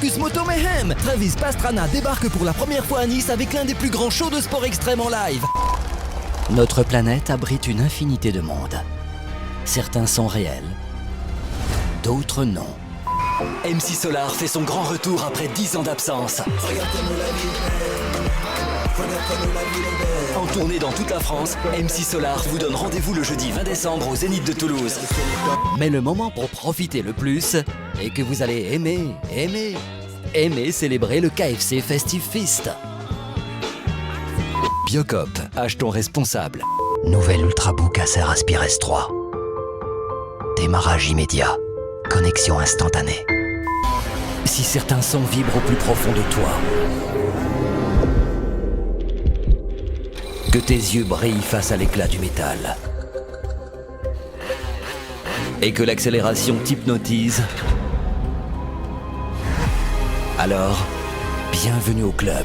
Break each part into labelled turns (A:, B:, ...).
A: Circus Moto Mayhem. Travis Pastrana débarque pour la première fois à Nice avec l'un des plus grands shows de sport extrême en live. Notre planète abrite une infinité de mondes. Certains sont réels, d'autres non. MC Solar fait son grand retour après 10 ans d'absence. En tournée dans toute la France, MC Solar vous donne rendez-vous le jeudi 20 décembre au Zénith de Toulouse. Mais le moment pour profiter le plus est que vous allez aimer célébrer le KFC Festive Feast. Biocop, achetons responsable. Nouvelle Ultrabook Acer Aspire S3. Démarrage immédiat. Connexion instantanée. Si certains sons vibrent au plus profond de toi, que tes yeux brillent face à l'éclat du métal, et que l'accélération t'hypnotise, alors, bienvenue au club.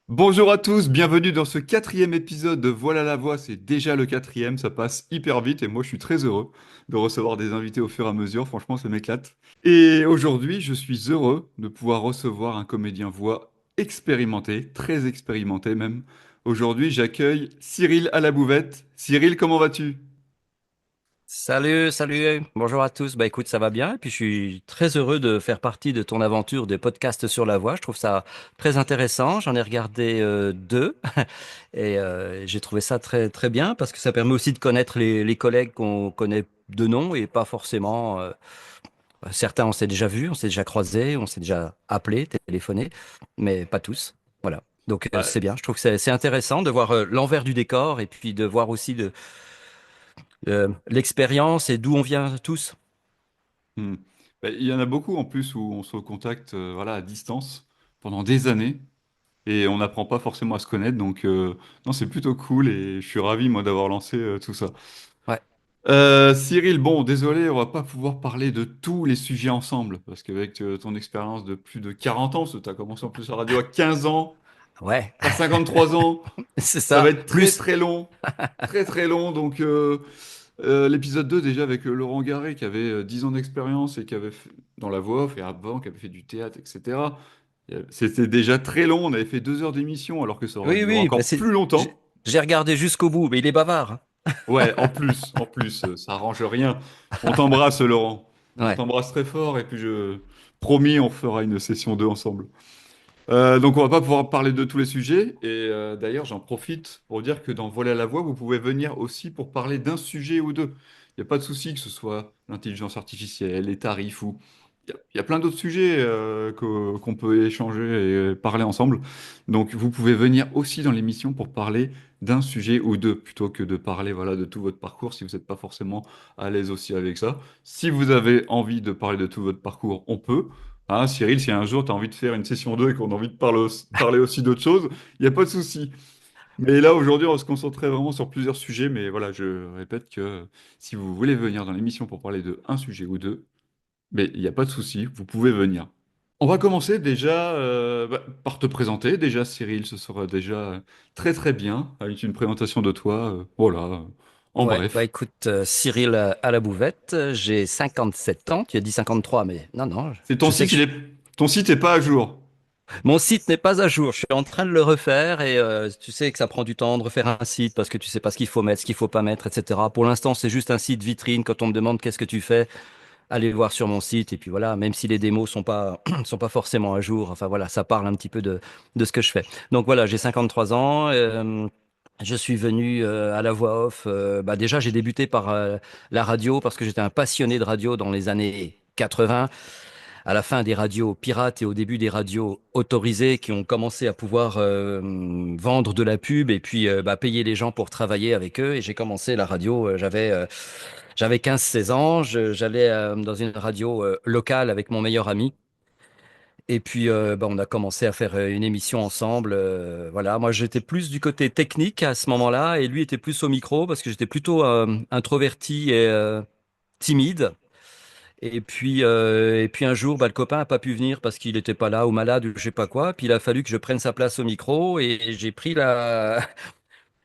B: Bonjour à tous, bienvenue dans ce 4e épisode de Voilà la voix, c'est déjà le 4e, ça passe hyper vite et moi je suis très heureux de recevoir des invités au fur et à mesure, franchement ça m'éclate. Et aujourd'hui je suis heureux de pouvoir recevoir un comédien voix expérimenté, très expérimenté même. Aujourd'hui j'accueille Cyril à la bouvette. Cyril, comment vas-tu?
C: Salut, bonjour à tous. Bah écoute, ça va bien. Et puis je suis très heureux de faire partie de ton aventure de podcast sur la voix. Je trouve ça très intéressant. J'en ai regardé deux et j'ai trouvé ça très très bien parce que ça permet aussi de connaître les collègues qu'on connaît de nom et pas forcément. Certains on s'est déjà vus, on s'est déjà croisés, on s'est déjà appelé, téléphoné, mais pas tous. Voilà. Donc
B: Bah,
C: c'est bien. Je trouve que c'est intéressant de voir l'envers du décor et puis de voir aussi l'expérience et d'où on vient tous.
B: hmm. Il y en a beaucoup en plus où on se recontacte voilà, à distance pendant des années. Et on n'apprend pas forcément à se connaître, donc non, c'est plutôt cool et je suis ravi moi d'avoir lancé tout ça.
C: Ouais.
B: Cyril, bon, désolé, on va pas pouvoir parler de tous les sujets ensemble, parce qu'avec ton expérience de plus de 40 ans, parce que tu as commencé en plus la radio à 15 ans,
C: Ouais,
B: à 53 ans,
C: c'est
B: ça va
C: ça.
B: être très
C: Plus.
B: très long, très très long, donc l'épisode 2 déjà avec Laurent Garé qui avait 10 ans d'expérience et qui avait fait, dans la voix off et avant, qui avait fait du théâtre, etc. C'était déjà très long, on avait fait 2 heures d'émission alors que ça aurait
C: Oui,
B: duré
C: oui, bah
B: encore
C: c'est.
B: plus
C: J'ai
B: longtemps.
C: j'ai regardé jusqu'au bout, mais il est bavard, hein.
B: Ouais, en plus, ça arrange rien. On t'embrasse, Laurent. On
C: Ouais.
B: t'embrasse très fort et puis promis, on fera une session 2 ensemble. Donc on va pas pouvoir parler de tous les sujets et d'ailleurs j'en profite pour dire que dans Voilà la voix, vous pouvez venir aussi pour parler d'un sujet ou deux. Il n'y a pas de souci que ce soit l'intelligence artificielle, les tarifs ou il y a plein d'autres sujets qu'on peut échanger et parler ensemble. Donc vous pouvez venir aussi dans l'émission pour parler d'un sujet ou deux plutôt que de parler voilà de tout votre parcours si vous n'êtes pas forcément à l'aise aussi avec ça. Si vous avez envie de parler de tout votre parcours, on peut. Ah, Cyril, si un jour tu as envie de faire une session 2 et qu'on a envie de parler aussi d'autres choses, il n'y a pas de souci. Mais là, aujourd'hui, on va se concentrer vraiment sur plusieurs sujets. Mais voilà, je répète que si vous voulez venir dans l'émission pour parler de un sujet ou deux, mais il n'y a pas de souci, vous pouvez venir. On va commencer déjà par te présenter. Déjà, Cyril, ce sera déjà très très bien avec une présentation de toi. Voilà, en
C: Ouais, bah
B: bref.
C: écoute, Cyril à la bouvette, j'ai 57 ans, tu as dit 53, mais non, non,
B: C'est ton
C: je sais
B: site,
C: que
B: ton site est pas à jour.
C: mon site n'est pas à jour, je suis en train de le refaire et tu sais que ça prend du temps de refaire un site parce que tu sais pas ce qu'il faut mettre, ce qu'il faut pas mettre, etc. Pour l'instant, c'est juste un site vitrine. Quand on me demande qu'est-ce que tu fais, allez voir sur mon site et puis voilà, même si les démos sont pas sont pas forcément à jour, enfin voilà, ça parle un petit peu de ce que je fais. Donc voilà, j'ai 53 ans, je suis venu à la voix off. Bah déjà, j'ai débuté par la radio parce que j'étais un passionné de radio dans les années 80, à la fin des radios pirates et au début des radios autorisées qui ont commencé à pouvoir vendre de la pub et puis bah, payer les gens pour travailler avec eux. Et j'ai commencé la radio, j'avais 15-16 ans, j'allais dans une radio locale avec mon meilleur ami. Et puis, bah, on a commencé à faire une émission ensemble. Voilà, moi, j'étais plus du côté technique à ce moment-là, et lui était plus au micro parce que j'étais plutôt introverti et timide. Et puis un jour, bah, le copain a pas pu venir parce qu'il n'était pas là ou malade ou je sais pas quoi. Puis il a fallu que je prenne sa place au micro et j'ai pris la,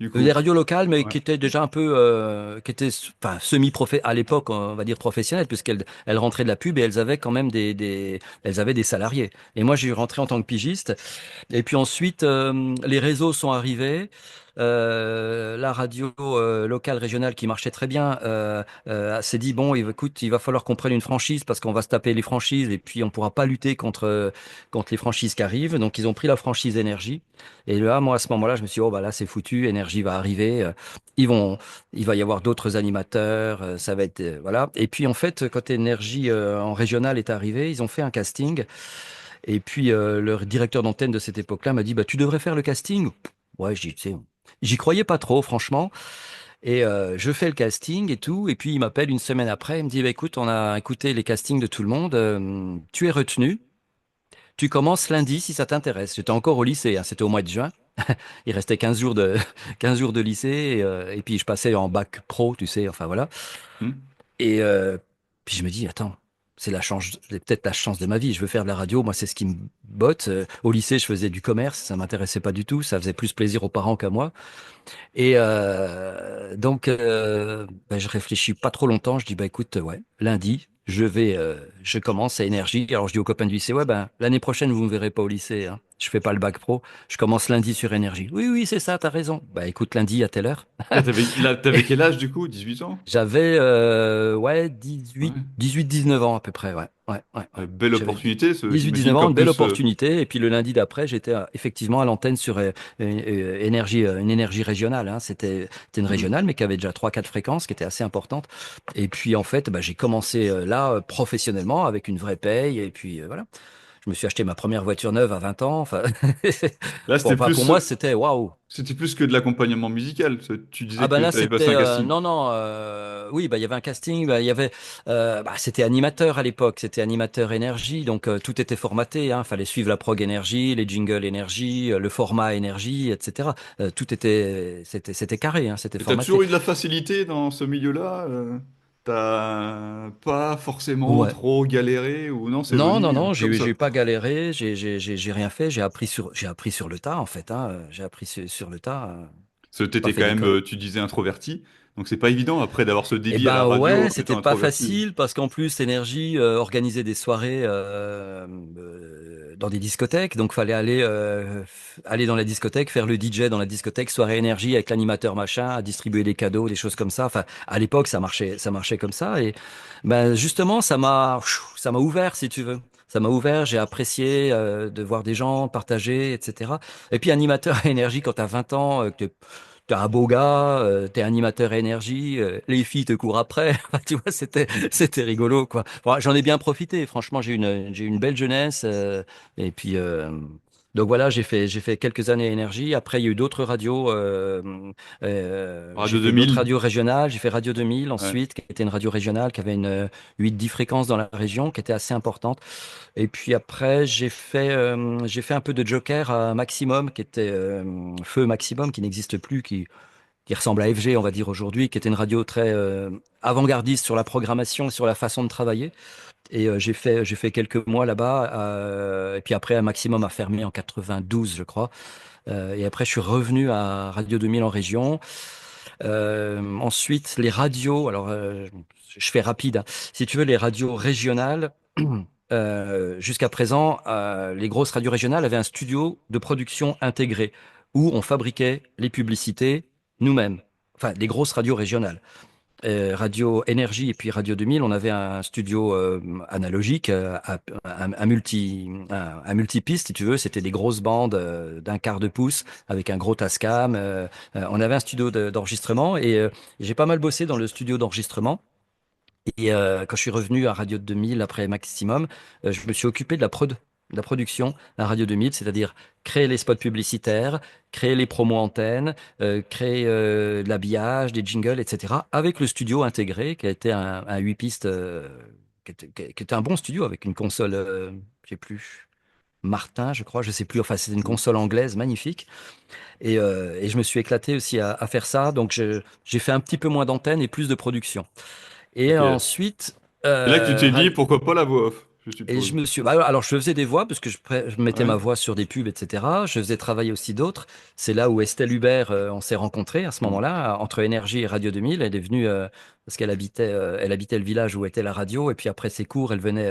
B: du
C: Des
B: coup.
C: radios locales, mais
B: Ouais.
C: qui étaient déjà un peu, qui étaient, enfin, à l'époque, on va dire professionnelles, puisqu'elles rentraient de la pub et elles avaient quand même elles avaient des salariés. Et moi, j'ai rentré en tant que pigiste. Et puis ensuite, les réseaux sont arrivés. La radio locale régionale qui marchait très bien s'est dit bon, écoute, il va falloir qu'on prenne une franchise parce qu'on va se taper les franchises et puis on pourra pas lutter contre les franchises qui arrivent. Donc ils ont pris la franchise énergie. Et là, moi à ce moment-là, je me suis dit oh bah là c'est foutu, énergie va arriver. Ils vont, il va y avoir d'autres animateurs. Ça va être voilà. Et puis en fait, quand énergie en régional est arrivé, ils ont fait un casting. Et puis le directeur d'antenne de cette époque-là m'a dit bah tu devrais faire le casting. Ouais, tu sais, j'y croyais pas trop, franchement. Et je fais le casting et tout. Et puis il m'appelle une semaine après. Il me dit bah, écoute, on a écouté les castings de tout le monde. Tu es retenu. Tu commences lundi si ça t'intéresse. J'étais encore au lycée, hein, c'était au mois de juin. Il restait 15 jours de, 15 jours de lycée. Et puis je passais en bac pro, tu sais, enfin voilà.
B: Hmm.
C: Et puis je me dis, attends, c'est peut-être la chance de ma vie. Je veux faire de la radio, moi c'est ce qui me botte. Au lycée, je faisais du commerce, ça m'intéressait pas du tout. Ça faisait plus plaisir aux parents qu'à moi. Et donc, ben, je réfléchis pas trop longtemps. Je dis, bah écoute, ouais, lundi, je commence à Énergie. Alors je dis aux copains du lycée, ouais, ben l'année prochaine, vous me verrez pas au lycée, hein. Je fais pas le bac pro. Je commence lundi sur Énergie. Oui, oui, c'est ça, t'as raison. Bah écoute, lundi à telle heure.
B: Là, t'avais quel âge du coup? 18 ans?
C: J'avais ouais,
B: Ouais.
C: 19 ans à peu près, ouais. Ouais, ouais, ouais.
B: Belle
C: J'avais
B: opportunité.
C: 19
B: J'imagine
C: ans,
B: qu'en
C: une belle
B: plus,
C: opportunité. Et puis le lundi d'après, j'étais effectivement à l'antenne sur une énergie régionale, hein. C'était une
B: hmm.
C: régionale, mais qui avait déjà trois, quatre fréquences, qui était assez importante. Et puis en fait, bah, j'ai commencé là professionnellement avec une vraie paye. Et puis voilà, je me suis acheté ma première voiture neuve à 20 ans. Enfin,
B: Là,
C: bon, enfin, pour moi, c'était waouh.
B: c'était plus que de l'accompagnement musical. Tu
C: Ah
B: disais
C: ben
B: que
C: là
B: tu avais passé
C: c'était
B: un casting.
C: non non oui bah il y avait un casting bah, il y avait bah, c'était animateur à l'époque, c'était animateur énergie, donc tout était formaté, hein, fallait suivre la prog énergie, les jingles énergie, le format énergie, etc. Tout c'était carré, hein, c'était
B: Et t'as
C: formaté.
B: toujours eu de la facilité dans ce milieu-là? T'as pas forcément
C: Ouais.
B: trop galéré ou non, c'est
C: Non non
B: venu
C: non,
B: comme ça.
C: j'ai pas galéré, j'ai rien fait, j'ai appris sur le tas en fait, hein, j'ai appris sur le tas,
B: Parce que
C: pas
B: t'étais
C: fait
B: quand même,
C: d'école.
B: tu disais introverti, donc c'est pas évident après d'avoir ce
C: Eh
B: dévié à la
C: ben
B: radio
C: ouais,
B: étant
C: c'était pas
B: introverti.
C: facile parce qu'en plus Énergie organisait des soirées dans des discothèques, donc fallait aller dans la discothèque, faire le DJ dans la discothèque, soirée Énergie avec l'animateur machin, à distribuer des cadeaux, des choses comme ça. Enfin, à l'époque ça marchait comme ça et ben justement ça m'a ouvert si tu veux. Ça m'a ouvert, j'ai apprécié de voir des gens partager, etc. Et puis animateur à Énergie quand t'as 20 ans, t'es un beau gars, t'es animateur à énergie, les filles te courent après. Tu vois, c'était rigolo, quoi. Bon, j'en ai bien profité. Franchement, j'ai eu une belle jeunesse. Et puis, donc voilà, j'ai fait quelques années à énergie. Après, il y a eu d'autres radios. J'ai
B: Radio
C: fait d'autres
B: 2000,
C: radios régionales. J'ai fait Radio 2000
B: ouais.
C: ensuite, qui était une radio régionale qui avait une 8-10 fréquences dans la région, qui était assez importante. Et puis après, j'ai fait un peu de Joker à Maximum, qui était Feu Maximum, qui n'existe plus, qui ressemble à FG, on va dire aujourd'hui, qui était une radio très avant-gardiste sur la programmation et sur la façon de travailler. Et j'ai fait quelques mois là-bas. Et puis après, un Maximum a fermé en 92, je crois. Et après, je suis revenu à Radio 2000 en région. Ensuite, les radios. Alors, je fais rapide, hein. Si tu veux, les radios régionales. Jusqu'à présent, les grosses radios régionales avaient un studio de production intégré où on fabriquait les publicités nous-mêmes. Enfin, les grosses radios régionales. Radio Énergie et puis Radio 2000, on avait un studio analogique, un multipiste, si tu veux. C'était des grosses bandes d'un quart de pouce avec un gros Tascam. On avait un studio d'enregistrement et j'ai pas mal bossé dans le studio d'enregistrement. Et quand je suis revenu à Radio 2000 après Maximum, je me suis occupé de la production à Radio 2000, c'est-à-dire créer les spots publicitaires, créer les promos antennes, créer de l'habillage, des jingles, etc. avec le studio intégré qui a été un 8 pistes, qui était un bon studio avec une console, je sais plus, Martin, je crois, je sais plus. Enfin, c'était une
B: Mm.
C: console anglaise magnifique. Et je me suis éclaté aussi à faire ça. Donc, j'ai fait un petit peu moins d'antennes et plus de production. Et
B: Ok. Et
C: ensuite,
B: là que tu t'es dit,
C: Rad-
B: pourquoi pas la voix off? je
C: Et je
B: suppose.
C: me suis. Bah, alors, je faisais des voix parce que je mettais ma
B: Ouais.
C: voix sur des pubs, etc. Je faisais travailler aussi d'autres. C'est là où Estelle Hubert, on s'est rencontrés à ce
B: Mm.
C: moment-là, entre Énergie et Radio 2000. Elle est venue parce elle habitait le village où était la radio. Et puis après ses cours, elle venait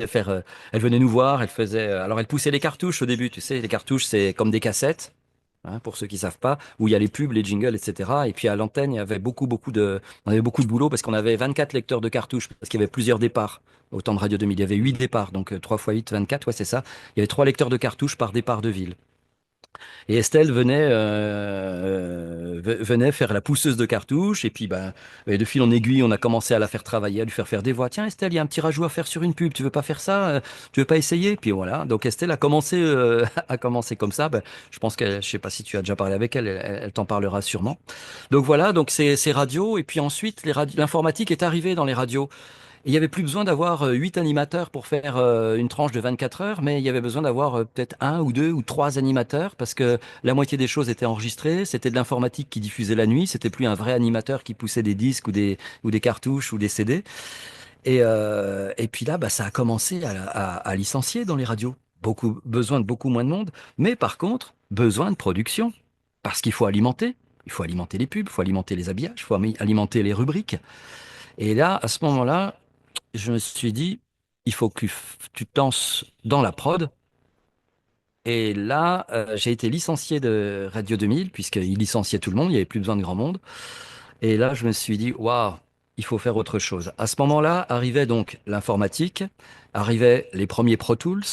C: faire, elle venait nous voir. Elle faisait. Alors, elle poussait les cartouches au début. Tu sais, les cartouches, c'est comme des cassettes. Hein, pour ceux qui savent pas, où il y a les pubs, les jingles, etc. Et puis à l'antenne, il y avait on avait beaucoup de boulot parce qu'on avait 24 lecteurs de cartouches, parce qu'il y avait plusieurs départs au temps de Radio 2000. Il y avait 8 départs, donc 3 fois 8, 24, ouais, c'est ça. Il y avait 3 lecteurs de cartouches par départ de ville. Et Estelle venait faire la pousseuse de cartouches. Et puis, ben, et de fil en aiguille, on a commencé à la faire travailler, à lui faire des voix. Tiens, Estelle, il y a un petit rajout à faire sur une pub. Tu veux pas faire ça? Tu veux pas essayer? Puis voilà. Donc, Estelle a commencé, a commencé comme ça. Ben, je pense je sais pas si tu as déjà parlé avec elle. Elle t'en parlera sûrement. Donc voilà. Donc, c'est radio. Et puis ensuite, l'informatique est arrivée dans les radios. Il n'y avait plus besoin d'avoir 8 animateurs pour faire une tranche de 24 heures, mais il y avait besoin d'avoir peut-être un ou deux ou trois animateurs parce que la moitié des choses étaient enregistrées. C'était de l'informatique qui diffusait la nuit. C'était plus un vrai animateur qui poussait des disques ou des cartouches ou des CD. Et puis là, bah, ça a commencé à licencier dans les radios. Besoin de beaucoup moins de monde, mais par contre, besoin de production parce qu'il faut alimenter. Il faut alimenter les pubs, il faut alimenter les habillages, il faut alimenter les rubriques. Et là, à ce moment-là, je me suis dit, il faut que tu te lances dans la prod. Et là, j'ai été licencié de Radio 2000, puisqu'il licenciait tout le monde, il n'y avait plus besoin de grand monde. Et là, je me suis dit, waouh, il faut faire autre chose. À ce moment-là, arrivait donc l'informatique, arrivaient les premiers Pro Tools.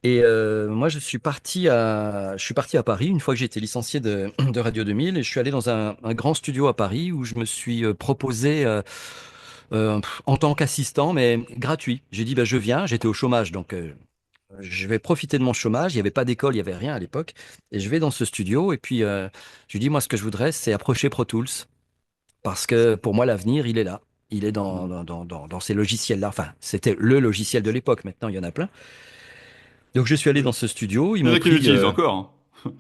C: Et moi, je suis parti à Paris une fois que j'ai été licencié de Radio 2000 et je suis allé dans un grand studio à Paris où je me suis proposé en tant qu'assistant, mais gratuit. J'ai dit, bah, je viens, j'étais au chômage, donc je vais profiter de mon chômage. Il n'y avait pas d'école, il n'y avait rien à l'époque. Et je vais dans ce studio et puis je lui dis, moi, ce que je voudrais, c'est approcher Pro Tools parce que pour moi, l'avenir, il est là. Il est
B: Mm.
C: dans ces logiciels-là. Enfin, c'était le logiciel de l'époque. Maintenant, il y en a plein. Donc, je suis allé dans ce studio. Ils
B: Il y en
C: m'ont
B: a qui
C: pris.
B: l'utilisent encore, hein.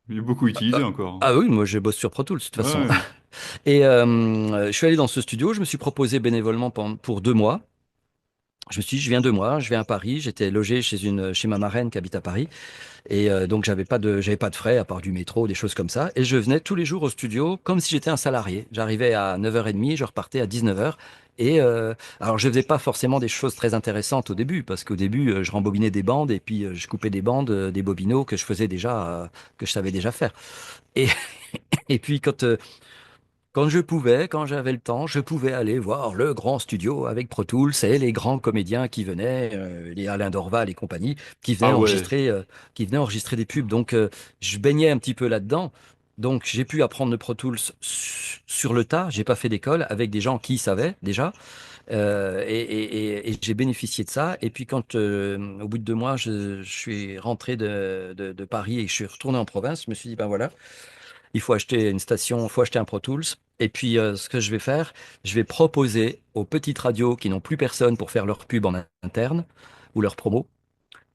B: Il est beaucoup utilisé encore, hein.
C: Ah oui, moi, je bosse sur Pro Tools, de toute
B: Ouais,
C: façon.
B: ouais.
C: Et je suis allé dans ce studio. Je me suis proposé bénévolement pour 2 mois. Je me suis dit, je viens 2 mois, je viens à Paris. J'étais logé chez ma marraine qui habite à Paris. Et donc, j'avais pas de frais à part du métro, des choses comme ça. Et je venais tous les jours au studio comme si j'étais un salarié. J'arrivais à 9h30, je repartais à 19h. Et alors, je faisais pas forcément des choses très intéressantes au début, parce qu'au début, je rembobinais des bandes et puis je coupais des bandes, des bobineaux que je faisais déjà, que je savais déjà faire. Et, et puis, quand je pouvais, quand j'avais le temps, je pouvais aller voir le grand studio avec Pro Tools et les grands comédiens qui venaient, les Alain Dorval et compagnie,
B: Ah ouais.
C: qui venaient enregistrer des pubs. Donc, je baignais un petit peu là-dedans. Donc, j'ai pu apprendre le Pro Tools sur le tas. J'ai pas fait d'école avec des gens qui savaient déjà. Et j'ai bénéficié de ça. Et puis, au bout de 2 mois, je suis rentré de Paris et je suis retourné en province, je me suis dit, ben voilà, il faut acheter une station, il faut acheter un Pro Tools. Et puis, ce que je vais faire, je vais proposer aux petites radios qui n'ont plus personne pour faire leur pub en interne ou leur promo,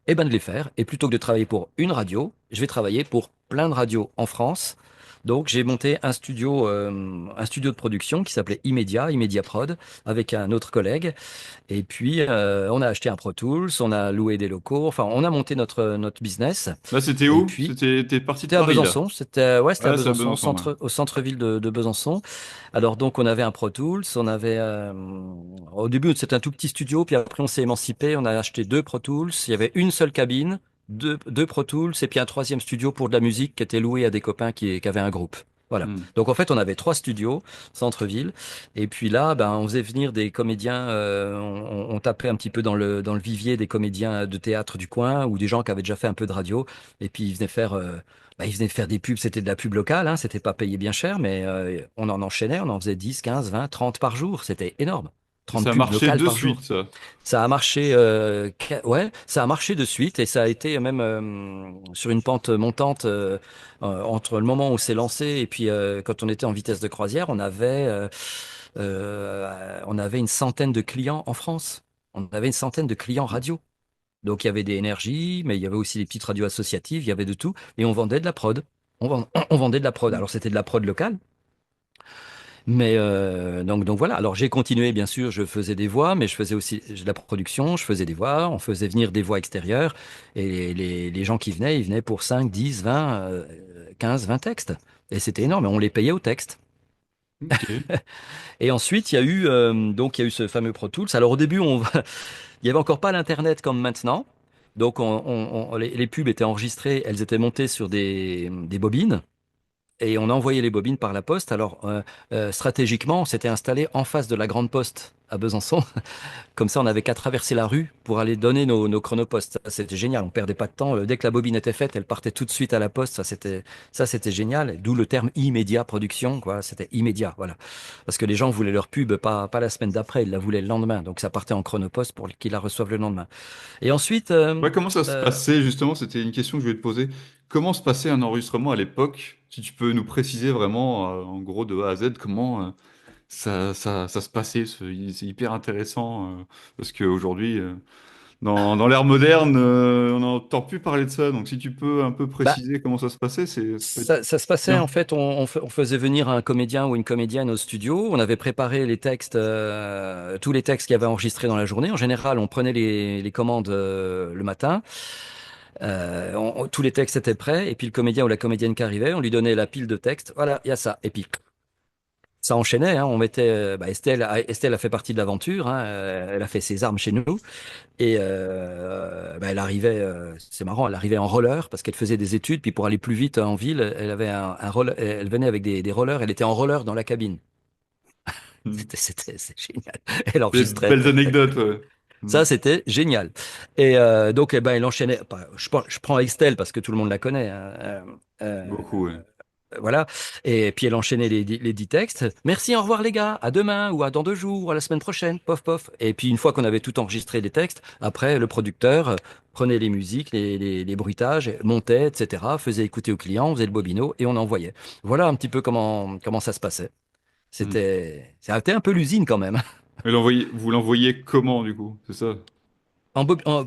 C: eh ben de les faire. Et plutôt que de travailler pour une radio, je vais travailler pour plein de radios en France. Donc, j'ai monté un studio de production qui s'appelait Immedia Prod, avec un autre collègue. Et puis, on a acheté un Pro Tools, on a loué des locaux, enfin, on a monté notre business.
B: Là, c'était
C: Et
B: où?
C: puis,
B: T'es parti de
C: c'était à
B: Paris, là.
C: Besançon, c'était à
B: Ouais, c'est à
C: Besançon,
B: Besançon, ouais.
C: au centre-ville de Besançon. Alors donc on avait un Pro Tools, au début c'était un tout petit studio, puis après on s'est émancipé, on a acheté 2 Pro Tools, il y avait une seule cabine, deux Pro Tools, et puis un troisième studio pour de la musique qui était loué à des copains qui avaient un groupe. Voilà.
B: Hmm.
C: Donc en fait on avait 3 studios, centre-ville, et puis là ben on faisait venir des comédiens, on tapait un petit peu dans le vivier des comédiens de théâtre du coin ou des gens qui avaient déjà fait un peu de radio, et puis ils venaient faire des pubs, c'était de la pub locale, hein, c'était pas payé bien cher, mais on en enchaînait, on en faisait 10, 15, 20, 30 par jour, c'était énorme.
B: Et
C: 30
B: ça a
C: pubs
B: marché
C: locales
B: de
C: par
B: suite,
C: jour.
B: ça.
C: Ça a marché, ouais, ça a marché de suite et ça a été même sur une pente montante entre le moment où c'est lancé et puis quand on était en vitesse de croisière, on avait une centaine de clients en France. On avait une centaine de clients radio. Donc il y avait des énergies, mais il y avait aussi des petites radios associatives, il y avait de tout. Et on vendait de la prod. On vendait de la prod.
B: Hmm.
C: Alors c'était de la prod locale. Mais donc voilà. Alors j'ai continué, bien sûr, je faisais des voix, mais je faisais aussi de la production, je faisais des voix, on faisait venir des voix extérieures, et les gens qui venaient, ils venaient pour 5, 10, 20, 15, 20 textes. Et c'était énorme, on les payait au texte.
B: Ok.
C: Et ensuite, il y a eu ce fameux Pro Tools. Alors au début, il y avait encore pas l'Internet comme maintenant. Donc les pubs étaient enregistrées, elles étaient montées sur des bobines. Et on a envoyé les bobines par la poste. Alors, stratégiquement, on s'était installé en face de la Grande Poste à Besançon. Comme ça, on n'avait qu'à traverser la rue pour aller donner nos chronopostes. Ça, c'était génial. On perdait pas de temps. Dès que la bobine était faite, elle partait tout de suite à la poste. Ça, c'était génial. D'où le terme immédiat production, quoi. C'était immédiat, voilà. Parce que les gens voulaient leur pub pas la semaine d'après, ils la voulaient le lendemain. Donc, ça partait en chronopost pour qu'ils la reçoivent le lendemain. Et ensuite,
B: Ouais, comment ça se
C: euh,
B: passait justement? C'était une question que je voulais te poser. Comment se passait un enregistrement à l'époque? Si tu peux nous préciser vraiment, en gros, de A à Z, comment ça se passait? C'est hyper intéressant parce qu'aujourd'hui, dans l'ère moderne, on n'entend plus parler de ça. Donc, si tu peux un peu
C: bah,
B: préciser comment ça se passait, ça peut être
C: ça se passait
B: bien.
C: en fait, on faisait venir un comédien ou une comédienne au studio, on avait préparé les textes, tous les textes qu'il y avait enregistrés dans la journée. En général, on prenait les commandes le matin. Tous les textes étaient prêts, et puis le comédien ou la comédienne qui arrivait, on lui donnait la pile de textes. Voilà, il y a ça. Et puis ça enchaînait, hein. On mettait, Estelle a fait partie de l'aventure, hein. Elle a fait ses armes chez nous. Et elle arrivait, c'est marrant, elle arrivait en roller parce qu'elle faisait des études. Puis pour aller plus vite en ville, elle avait un roller, elle venait avec des rollers. Elle était en roller dans la cabine.
B: Hmm.
C: C'est génial. Elle
B: Des
C: enregistrait.
B: belles
C: Tac, tac.
B: anecdotes, ouais. Hmm.
C: Ça, c'était génial. Et donc, elle enchaînait. Bah, je prends Estelle parce que tout le monde la connaît, hein.
B: Beaucoup, ouais.
C: Voilà. Et puis elle enchaînait les 10 textes. Merci, au revoir les gars. À demain ou à dans 2 jours ou à la semaine prochaine. Pof, pof. Et puis une fois qu'on avait tout enregistré les textes, après le producteur prenait les musiques, les bruitages, montait, etc. Faisait écouter au client, on faisait le bobino et on envoyait. Voilà un petit peu comment ça se passait.
B: Hmm.
C: C'était un peu l'usine quand même.
B: Et vous l'envoyez comment, du coup? C'est ça?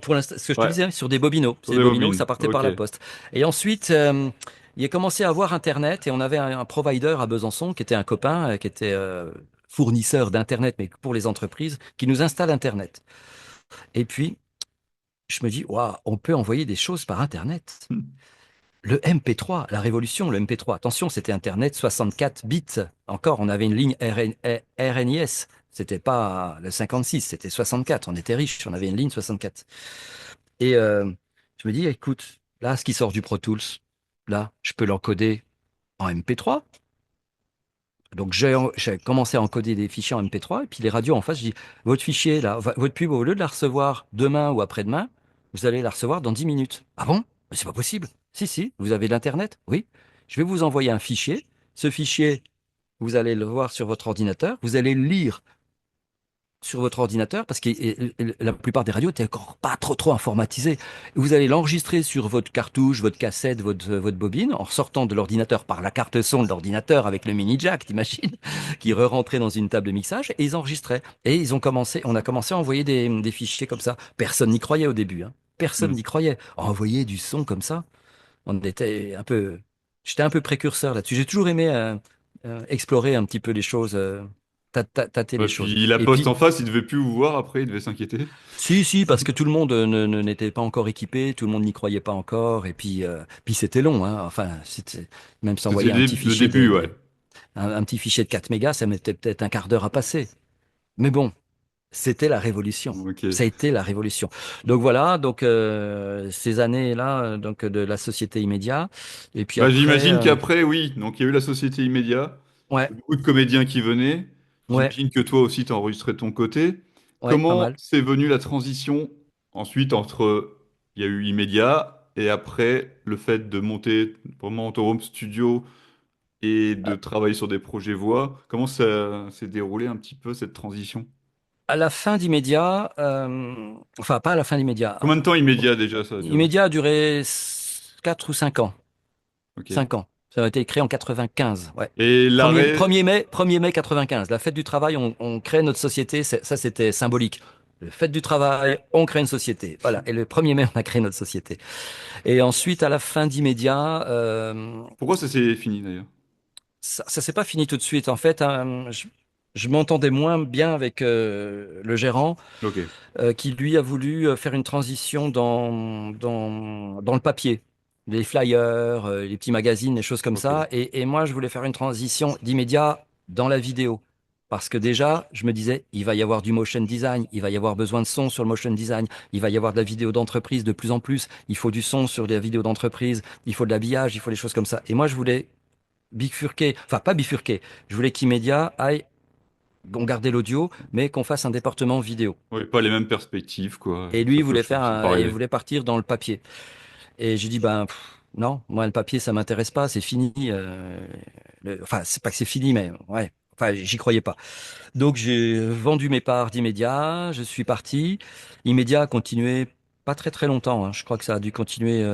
C: Pour l'instant, ce que je te
B: Ouais,
C: disais, sur des bobinos.
B: sur
C: C'est des
B: des
C: bobinos, ça
B: bobines.
C: partait par
B: Ok.
C: la poste. Et ensuite, il a commencé à avoir Internet et on avait un provider à Besançon qui était un copain, qui était fournisseur d'Internet, mais pour les entreprises, qui nous installe Internet. Et puis, je me dis, waouh, on peut envoyer des choses par Internet.
B: Hmm.
C: Le MP3, la révolution, le MP3. Attention, c'était Internet 64 bits. Encore, on avait une ligne RNIS. C'était pas le 56, c'était 64. On était riches, on avait une ligne 64. Et je me dis, écoute, là, ce qui sort du Pro Tools, là, je peux l'encoder en MP3. Donc, j'ai commencé à encoder des fichiers en MP3. Et puis, les radios en face, je dis, votre fichier, là, votre pub, au lieu de la recevoir demain ou après-demain, vous allez la recevoir dans 10 minutes. Ah bon? Mais c'est pas possible. Si, si, vous avez l'Internet? Oui. Je vais vous envoyer un fichier. Ce fichier, vous allez le voir sur votre ordinateur. Vous allez le lire sur votre ordinateur, parce que la plupart des radios n'étaient encore pas trop informatisées. Vous allez l'enregistrer sur votre cartouche, votre cassette, votre bobine, en sortant de l'ordinateur par la carte son de l'ordinateur avec le mini jack, t'imagines, qui re-rentrait dans une table de mixage, et ils enregistraient. Et on a commencé à envoyer des fichiers comme ça. Personne n'y croyait au début, hein. Personne
B: Hmm.
C: n'y croyait. Envoyer du son comme ça, j'étais un peu précurseur là-dessus. J'ai toujours aimé explorer un petit peu les choses, tâter les
B: Ouais,
C: choses.
B: puis la
C: Et
B: poste
C: puis,
B: en face, il devait plus vous voir après, il devait s'inquiéter.
C: si, parce que tout le monde n'était pas encore équipé, tout le monde n'y croyait pas encore, et puis c'était long, hein. Enfin, même
B: C'était
C: s'envoyer un petit
B: le
C: fichier
B: début, ouais.
C: un petit fichier de 4 mégas, ça mettait peut-être un quart d'heure à passer. Mais bon, c'était la révolution.
B: Ok.
C: Ça a été la révolution. Donc voilà, donc ces années-là, donc de la société immédiat, et puis
B: Bah,
C: après,
B: j'imagine qu'après, oui, donc il y a eu la société immédiat,
C: ouais,
B: beaucoup de comédiens qui venaient.
C: ouais,
B: J'imagine que toi aussi, tu as enregistré de ton côté.
C: ouais, pas
B: Comment
C: mal.
B: c'est venu la transition ensuite entre, il y a eu immédiat et après le fait de monter vraiment ton home studio et de travailler sur des projets voix, comment ça s'est déroulé un petit peu cette transition?
C: À la fin d'immédiat, enfin pas à la fin d'immédiat,
B: Combien de temps immédiat déjà ça a duré?
C: immédiat a duré 4 ou 5 ans.
B: Ok.
C: 5 ans. Ça a été créé en 95. Ouais.
B: Et
C: 1er,
B: l'arrêt,
C: 1er mai 95. La fête du travail, on crée notre société. Ça, c'était symbolique. Le fête du travail, on crée une société. Voilà. Et le 1er mai, on a créé notre société. Et ensuite, à la fin d'immédiat,
B: pourquoi ça s'est fini d'ailleurs?
C: ça s'est pas fini tout de suite. En fait, hein, je m'entendais moins bien avec le gérant
B: Ok,
C: qui, lui, a voulu faire une transition dans le papier. Les flyers, les petits magazines, les choses comme
B: ok.
C: ça. Et moi, je voulais faire une transition d'immédiat dans la vidéo. Parce que déjà, je me disais, il va y avoir du motion design, il va y avoir besoin de son sur le motion design, il va y avoir de la vidéo d'entreprise de plus en plus, il faut du son sur les vidéos d'entreprise, il faut de l'habillage, il faut des choses comme ça. Et moi, je voulais bifurquer, enfin pas bifurquer, je voulais qu'Immédiat aille, on gardait l'audio, mais qu'on fasse un département vidéo.
B: Oui, pas les mêmes perspectives, quoi.
C: Et lui,
B: Ça peut, ça peut
C: il
B: arriver.
C: voulait partir dans le papier. Et j'ai dit, ben, non, moi, le papier, ça m'intéresse pas, c'est fini. Enfin, c'est pas que c'est fini, mais ouais, enfin, j'y croyais pas. Donc, j'ai vendu mes parts d'Immédiat, je suis parti. Immédiat a continué pas très très longtemps, hein. Je crois que ça a dû continuer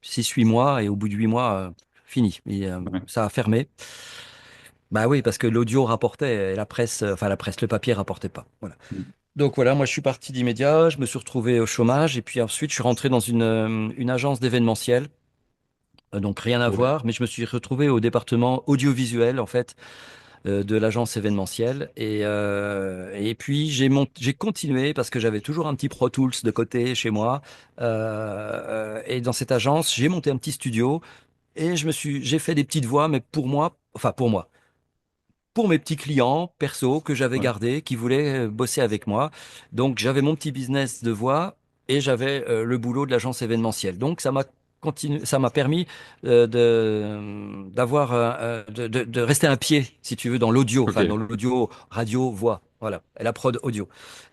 C: 6-8 mois, et au bout de 8 mois, fini. Et
B: Ouais.
C: ça a fermé. Bah oui, parce que l'audio rapportait, et la presse, enfin la presse, le papier rapportait pas. Voilà.
B: Mm.
C: Donc voilà, moi je suis parti d'immédiat, je me suis retrouvé au chômage et puis ensuite je suis rentré dans une agence d'événementiel. Donc rien à
B: Ouais.
C: voir, mais je me suis retrouvé au département audiovisuel en fait de l'agence événementielle et puis j'ai continué parce que j'avais toujours un petit Pro Tools de côté chez moi et dans cette agence j'ai monté un petit studio et j'ai fait des petites voix mais pour moi, enfin pour mes petits clients perso que j'avais
B: Ouais.
C: gardés, qui voulaient bosser avec moi. Donc j'avais mon petit business de voix et j'avais le boulot de l'agence événementielle. Donc ça m'a permis d'avoir de rester un pied, si tu veux, dans l'audio,
B: Ok.
C: enfin dans l'audio radio voix. Voilà, et la prod audio.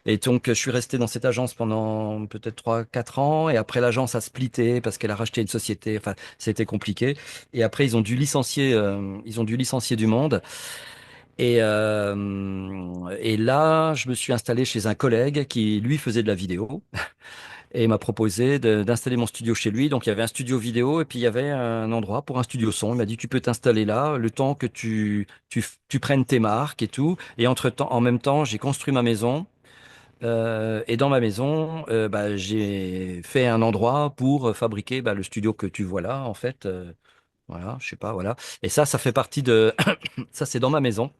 C: Et donc, je suis resté dans cette agence pendant peut-être 3-4 ans. Et après, l'agence a splitté parce qu'elle a racheté une société. Enfin, c'était compliqué. Et après, ils ont dû licencier du monde. Et là, je me suis installé chez un collègue qui, lui, faisait de la vidéo et il m'a proposé d'installer mon studio chez lui. Donc, il y avait un studio vidéo et puis il y avait un endroit pour un studio son. Il m'a dit, tu peux t'installer là le temps que tu prennes tes marques et tout. Et entre-temps, en même temps, j'ai construit ma maison. Et dans ma maison, bah, j'ai fait un endroit pour fabriquer bah, le studio que tu vois là, en fait. Voilà, je sais pas, voilà. Et ça fait partie de... Ça, c'est dans ma maison.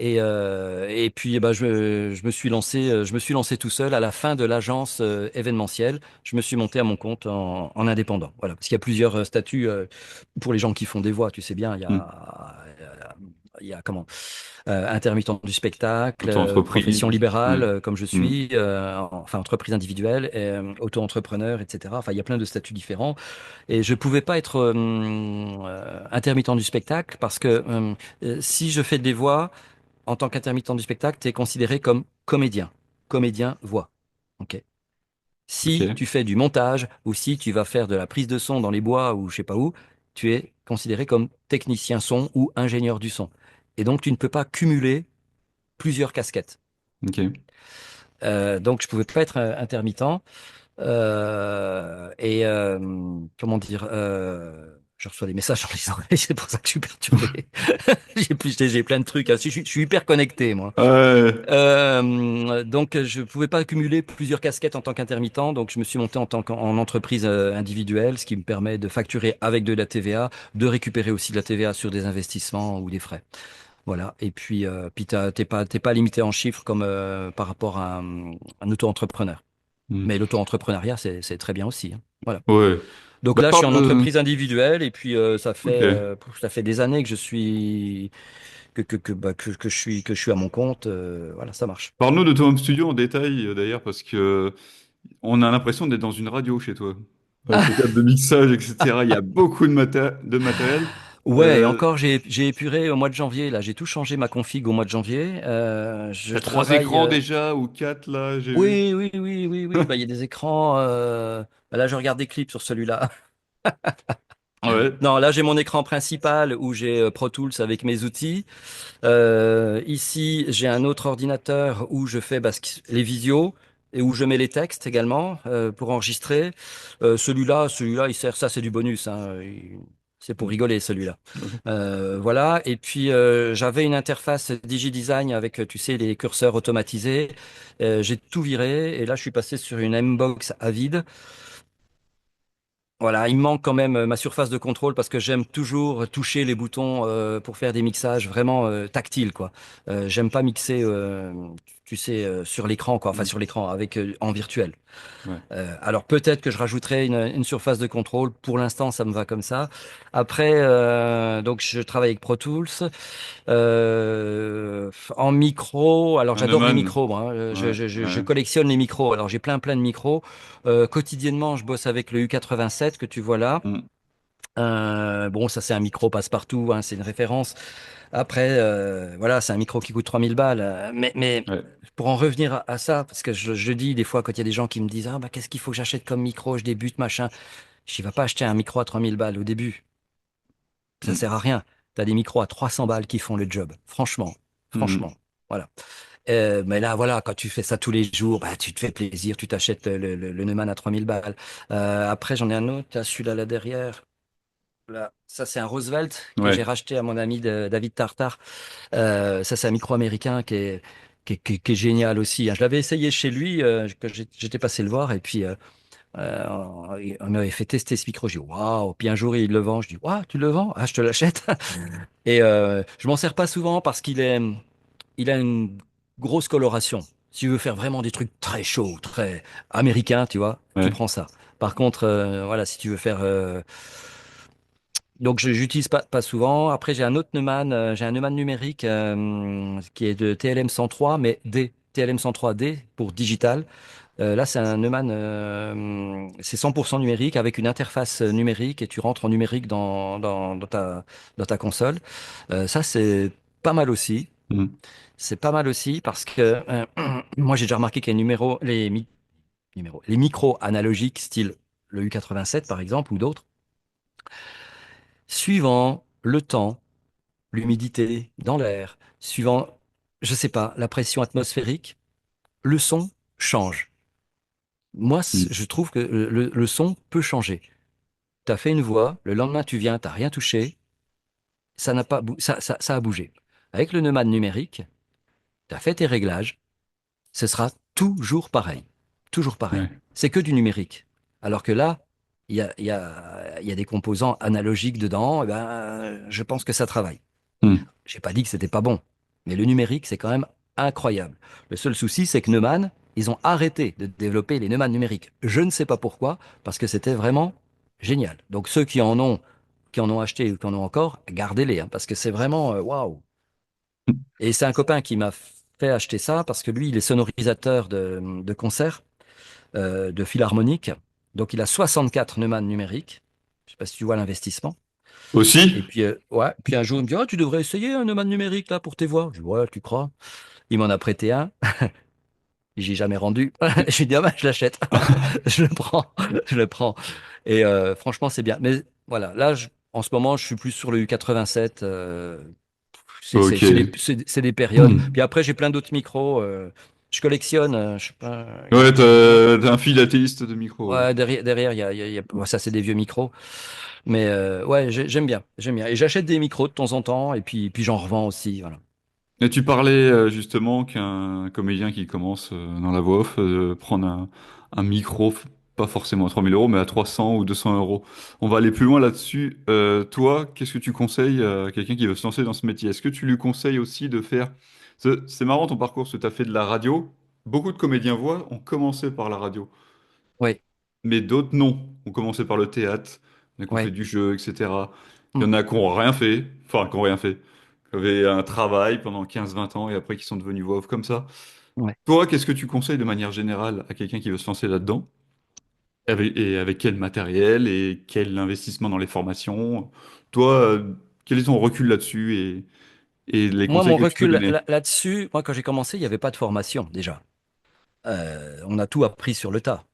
C: Et puis, eh ben, je me suis lancé tout seul à la fin de l'agence événementielle. Je me suis monté à mon compte en indépendant. Voilà, parce qu'il y a plusieurs statuts pour les gens qui font des voix. Tu sais bien,
B: Mm.
C: il y a comment intermittent du spectacle, profession
B: Auto-entreprise.
C: libérale,
B: Ouais.
C: comme je
B: Mm.
C: suis, enfin entreprise individuelle, auto-entrepreneur, etc. Enfin, il y a plein de statuts différents. Et je pouvais pas être intermittent du spectacle parce que si je fais des voix en tant qu'intermittent du spectacle, tu es considéré comme comédien. Comédien voix. OK. Si
B: Ok.
C: tu fais du montage ou si tu vas faire de la prise de son dans les bois ou je sais pas où, tu es considéré comme technicien son ou ingénieur du son. Et donc, tu ne peux pas cumuler plusieurs casquettes.
B: Ok.
C: Donc, je pouvais pas être intermittent. Comment dire je reçois des messages sur les oreilles, c'est pour ça que je suis perturbé. J'ai plein de trucs, hein. Je suis hyper connecté, moi.
B: Ouais.
C: Donc, je pouvais pas accumuler plusieurs casquettes en tant qu'intermittent. Donc, je me suis monté en entreprise individuelle, ce qui me permet de facturer avec de la TVA, de récupérer aussi de la TVA sur des investissements ou des frais. Voilà. Et puis t'es pas limité en chiffres comme par rapport à un auto-entrepreneur.
B: Mm.
C: Mais l'auto-entrepreneuriat, c'est très bien aussi, hein. Voilà.
B: Ouais.
C: Donc
B: Bah,
C: là, je suis
B: parle
C: en
B: de...
C: entreprise individuelle et puis
B: Ok.
C: ça fait des années que je suis que je suis à mon compte. Voilà, ça marche.
B: Parle-nous de ton home studio en détail, d'ailleurs, parce que on a l'impression d'être dans une radio chez toi. Avec les tables de mixage, etc. Il y a beaucoup de matériel.
C: Ouais, et
B: Euh,
C: encore, j'ai épuré au mois de janvier. Là, j'ai tout changé ma config au mois de janvier. Je
B: T'as trois
C: travaille.
B: écrans déjà, ou quatre, là, j'ai vu.
C: Oui, oui, oui, oui, oui. Bah, il y a des écrans. Bah, là, je regarde des clips sur celui-là.
B: Ouais.
C: Non, là, j'ai mon écran principal où j'ai Pro Tools avec mes outils. Ici, j'ai un autre ordinateur où je fais bah, les visios et où je mets les textes également pour enregistrer. Celui-là, il sert. Ça, c'est du bonus, hein. C'est pour rigoler, celui-là. Voilà. Et puis, j'avais une interface DigiDesign avec, tu sais, les curseurs automatisés. J'ai tout viré et là, je suis passé sur une Mbox à vide. Voilà, il me manque quand même ma surface de contrôle parce que j'aime toujours toucher les boutons pour faire des mixages vraiment tactiles, quoi. J'aime pas mixer, tu sais, sur l'écran, quoi. Enfin,
B: Mm.
C: sur l'écran, avec en virtuel.
B: Ouais.
C: Alors peut-être que je rajouterai une surface de contrôle. Pour l'instant, ça me va comme ça. Après, donc je travaille avec Pro Tools. En micro, alors
B: Un
C: j'adore les
B: Neumann.
C: micros, moi, hein.
B: Ouais,
C: Je
B: ouais.
C: collectionne les micros. Alors j'ai plein de micros. Quotidiennement, je bosse avec le U87 que tu vois là.
B: Mm.
C: Bon, ça c'est un micro passe-partout, hein, c'est une référence. Après, voilà, c'est un micro qui coûte 3000 balles. Mais
B: Ouais.
C: pour en revenir à ça, parce que je dis des fois quand il y a des gens qui me disent, ah bah qu'est-ce qu'il faut que j'achète comme micro, je débute, machin. Je ne vais pas acheter un micro à 3000 balles au début. Ça
B: Mm.
C: sert à rien. Tu as des micros à 300 balles qui font le job. Franchement,
B: Mm.
C: franchement. Voilà. Mais là, voilà, quand tu fais ça tous les jours, bah, tu te fais plaisir, tu t'achètes le Neumann à 3000 balles. Après, j'en ai un autre, là, celui-là là derrière. Là, ça, c'est un Roosevelt que j'ai
B: Ouais.
C: racheté à mon ami David Tartar. Ça, c'est un micro américain qui est génial aussi, hein. Je l'avais essayé chez lui, quand j'étais passé le voir, et puis on m'avait fait tester ce micro. J'ai dit, waouh! Puis un jour, il le vend. Je dis, waouh, tu le vends? Ah, je te l'achète. Et je m'en sers pas souvent parce il a une grosse coloration. Si tu veux faire vraiment des trucs très chauds, très américains, tu vois, tu
B: Ouais.
C: prends ça. Par contre, voilà, si tu veux faire, donc j'utilise pas souvent. Après, j'ai un Neumann numérique qui est de TLM 103, mais D. TLM 103D pour digital. Là, c'est un Neumann, c'est 100% numérique avec une interface numérique et tu rentres en numérique dans ta console. Ça, c'est pas mal aussi.
B: Mm.
C: C'est pas mal aussi parce que moi, j'ai déjà remarqué que les micros analogiques, style le U87 par exemple ou d'autres, suivant le temps, l'humidité dans l'air, suivant, je sais pas, la pression atmosphérique, le son change. Moi,
B: Mm.
C: je trouve que le son peut changer. Tu as fait une voix, le lendemain tu viens, t'as rien touché, ça n'a pas ça a bougé. Avec le Neumann numérique, tu as fait tes réglages, ce sera toujours pareil. Toujours pareil.
B: Ouais.
C: C'est que du numérique. Alors que là, il y a des composants analogiques dedans, et ben, je pense que ça travaille.
B: Mm.
C: J'ai pas dit que c'était pas bon, mais le numérique, c'est quand même incroyable. Le seul souci, c'est que Neumann, ils ont arrêté de développer les Neumann numériques. Je ne sais pas pourquoi, parce que c'était vraiment génial. Donc ceux qui en ont acheté ou qui en ont encore, gardez-les, hein, parce que c'est vraiment waouh. Et c'est un copain qui m'a fait acheter ça parce que lui, il est sonorisateur de concerts, de philharmonique. Donc il a 64 Neumann numériques. Je sais pas si tu vois l'investissement. Et
B: Aussi?
C: puis, ouais. Puis un jour, il me dit, oh, tu devrais essayer un Neumann numérique là pour tes voix. Je dis, ouais, tu crois? Il m'en a prêté un. J'ai jamais rendu. Je lui ai dit, ah bah, je l'achète. Je le prends. Je le prends. Et franchement, c'est bien. Mais voilà, là, en ce moment, je suis plus sur le U87.
B: Ok.
C: C'est des périodes.
B: Mm.
C: Puis après, j'ai plein d'autres micros. Je collectionne. Je sais pas.
B: Ouais, t'as un philatéliste de micro. Ouais.
C: Ouais, derrière, bon, ça, c'est des vieux micros. Mais ouais, j'aime bien. J'aime bien. Et j'achète des micros de temps en temps. Et puis j'en revends aussi. Voilà.
B: Et tu parlais justement qu'un comédien qui commence dans la voix off prendre un micro, pas forcément à 3000 euros, mais à 300 ou 200 euros. On va aller plus loin là-dessus. Toi, qu'est-ce que tu conseilles à quelqu'un qui veut se lancer dans ce métier? Est-ce que tu lui conseilles aussi de faire... C'est marrant ton parcours, parce que tu as fait de la radio. Beaucoup de comédiens voix ont commencé par la radio,
C: Oui,
B: mais d'autres non. Ont commencé par le théâtre, il y en a qui ont fait
C: oui.
B: du jeu, etc. Il y
C: Mm,
B: en a qui n'ont rien fait, enfin, qui n'ont rien fait, qui avaient un travail pendant 15 20 ans et après qui sont devenus voix off comme ça.
C: ouais.
B: Toi, qu'est-ce que tu conseilles de manière générale à quelqu'un qui veut se lancer là-dedans? Et avec quel matériel et quel investissement dans les formations? Toi, quel est ton recul là-dessus et les
C: Moi,
B: conseils
C: mon
B: que tu peux
C: recul
B: donner?
C: là-dessus, moi, quand j'ai commencé, il n'y avait pas de formation déjà. On a tout appris sur le tas.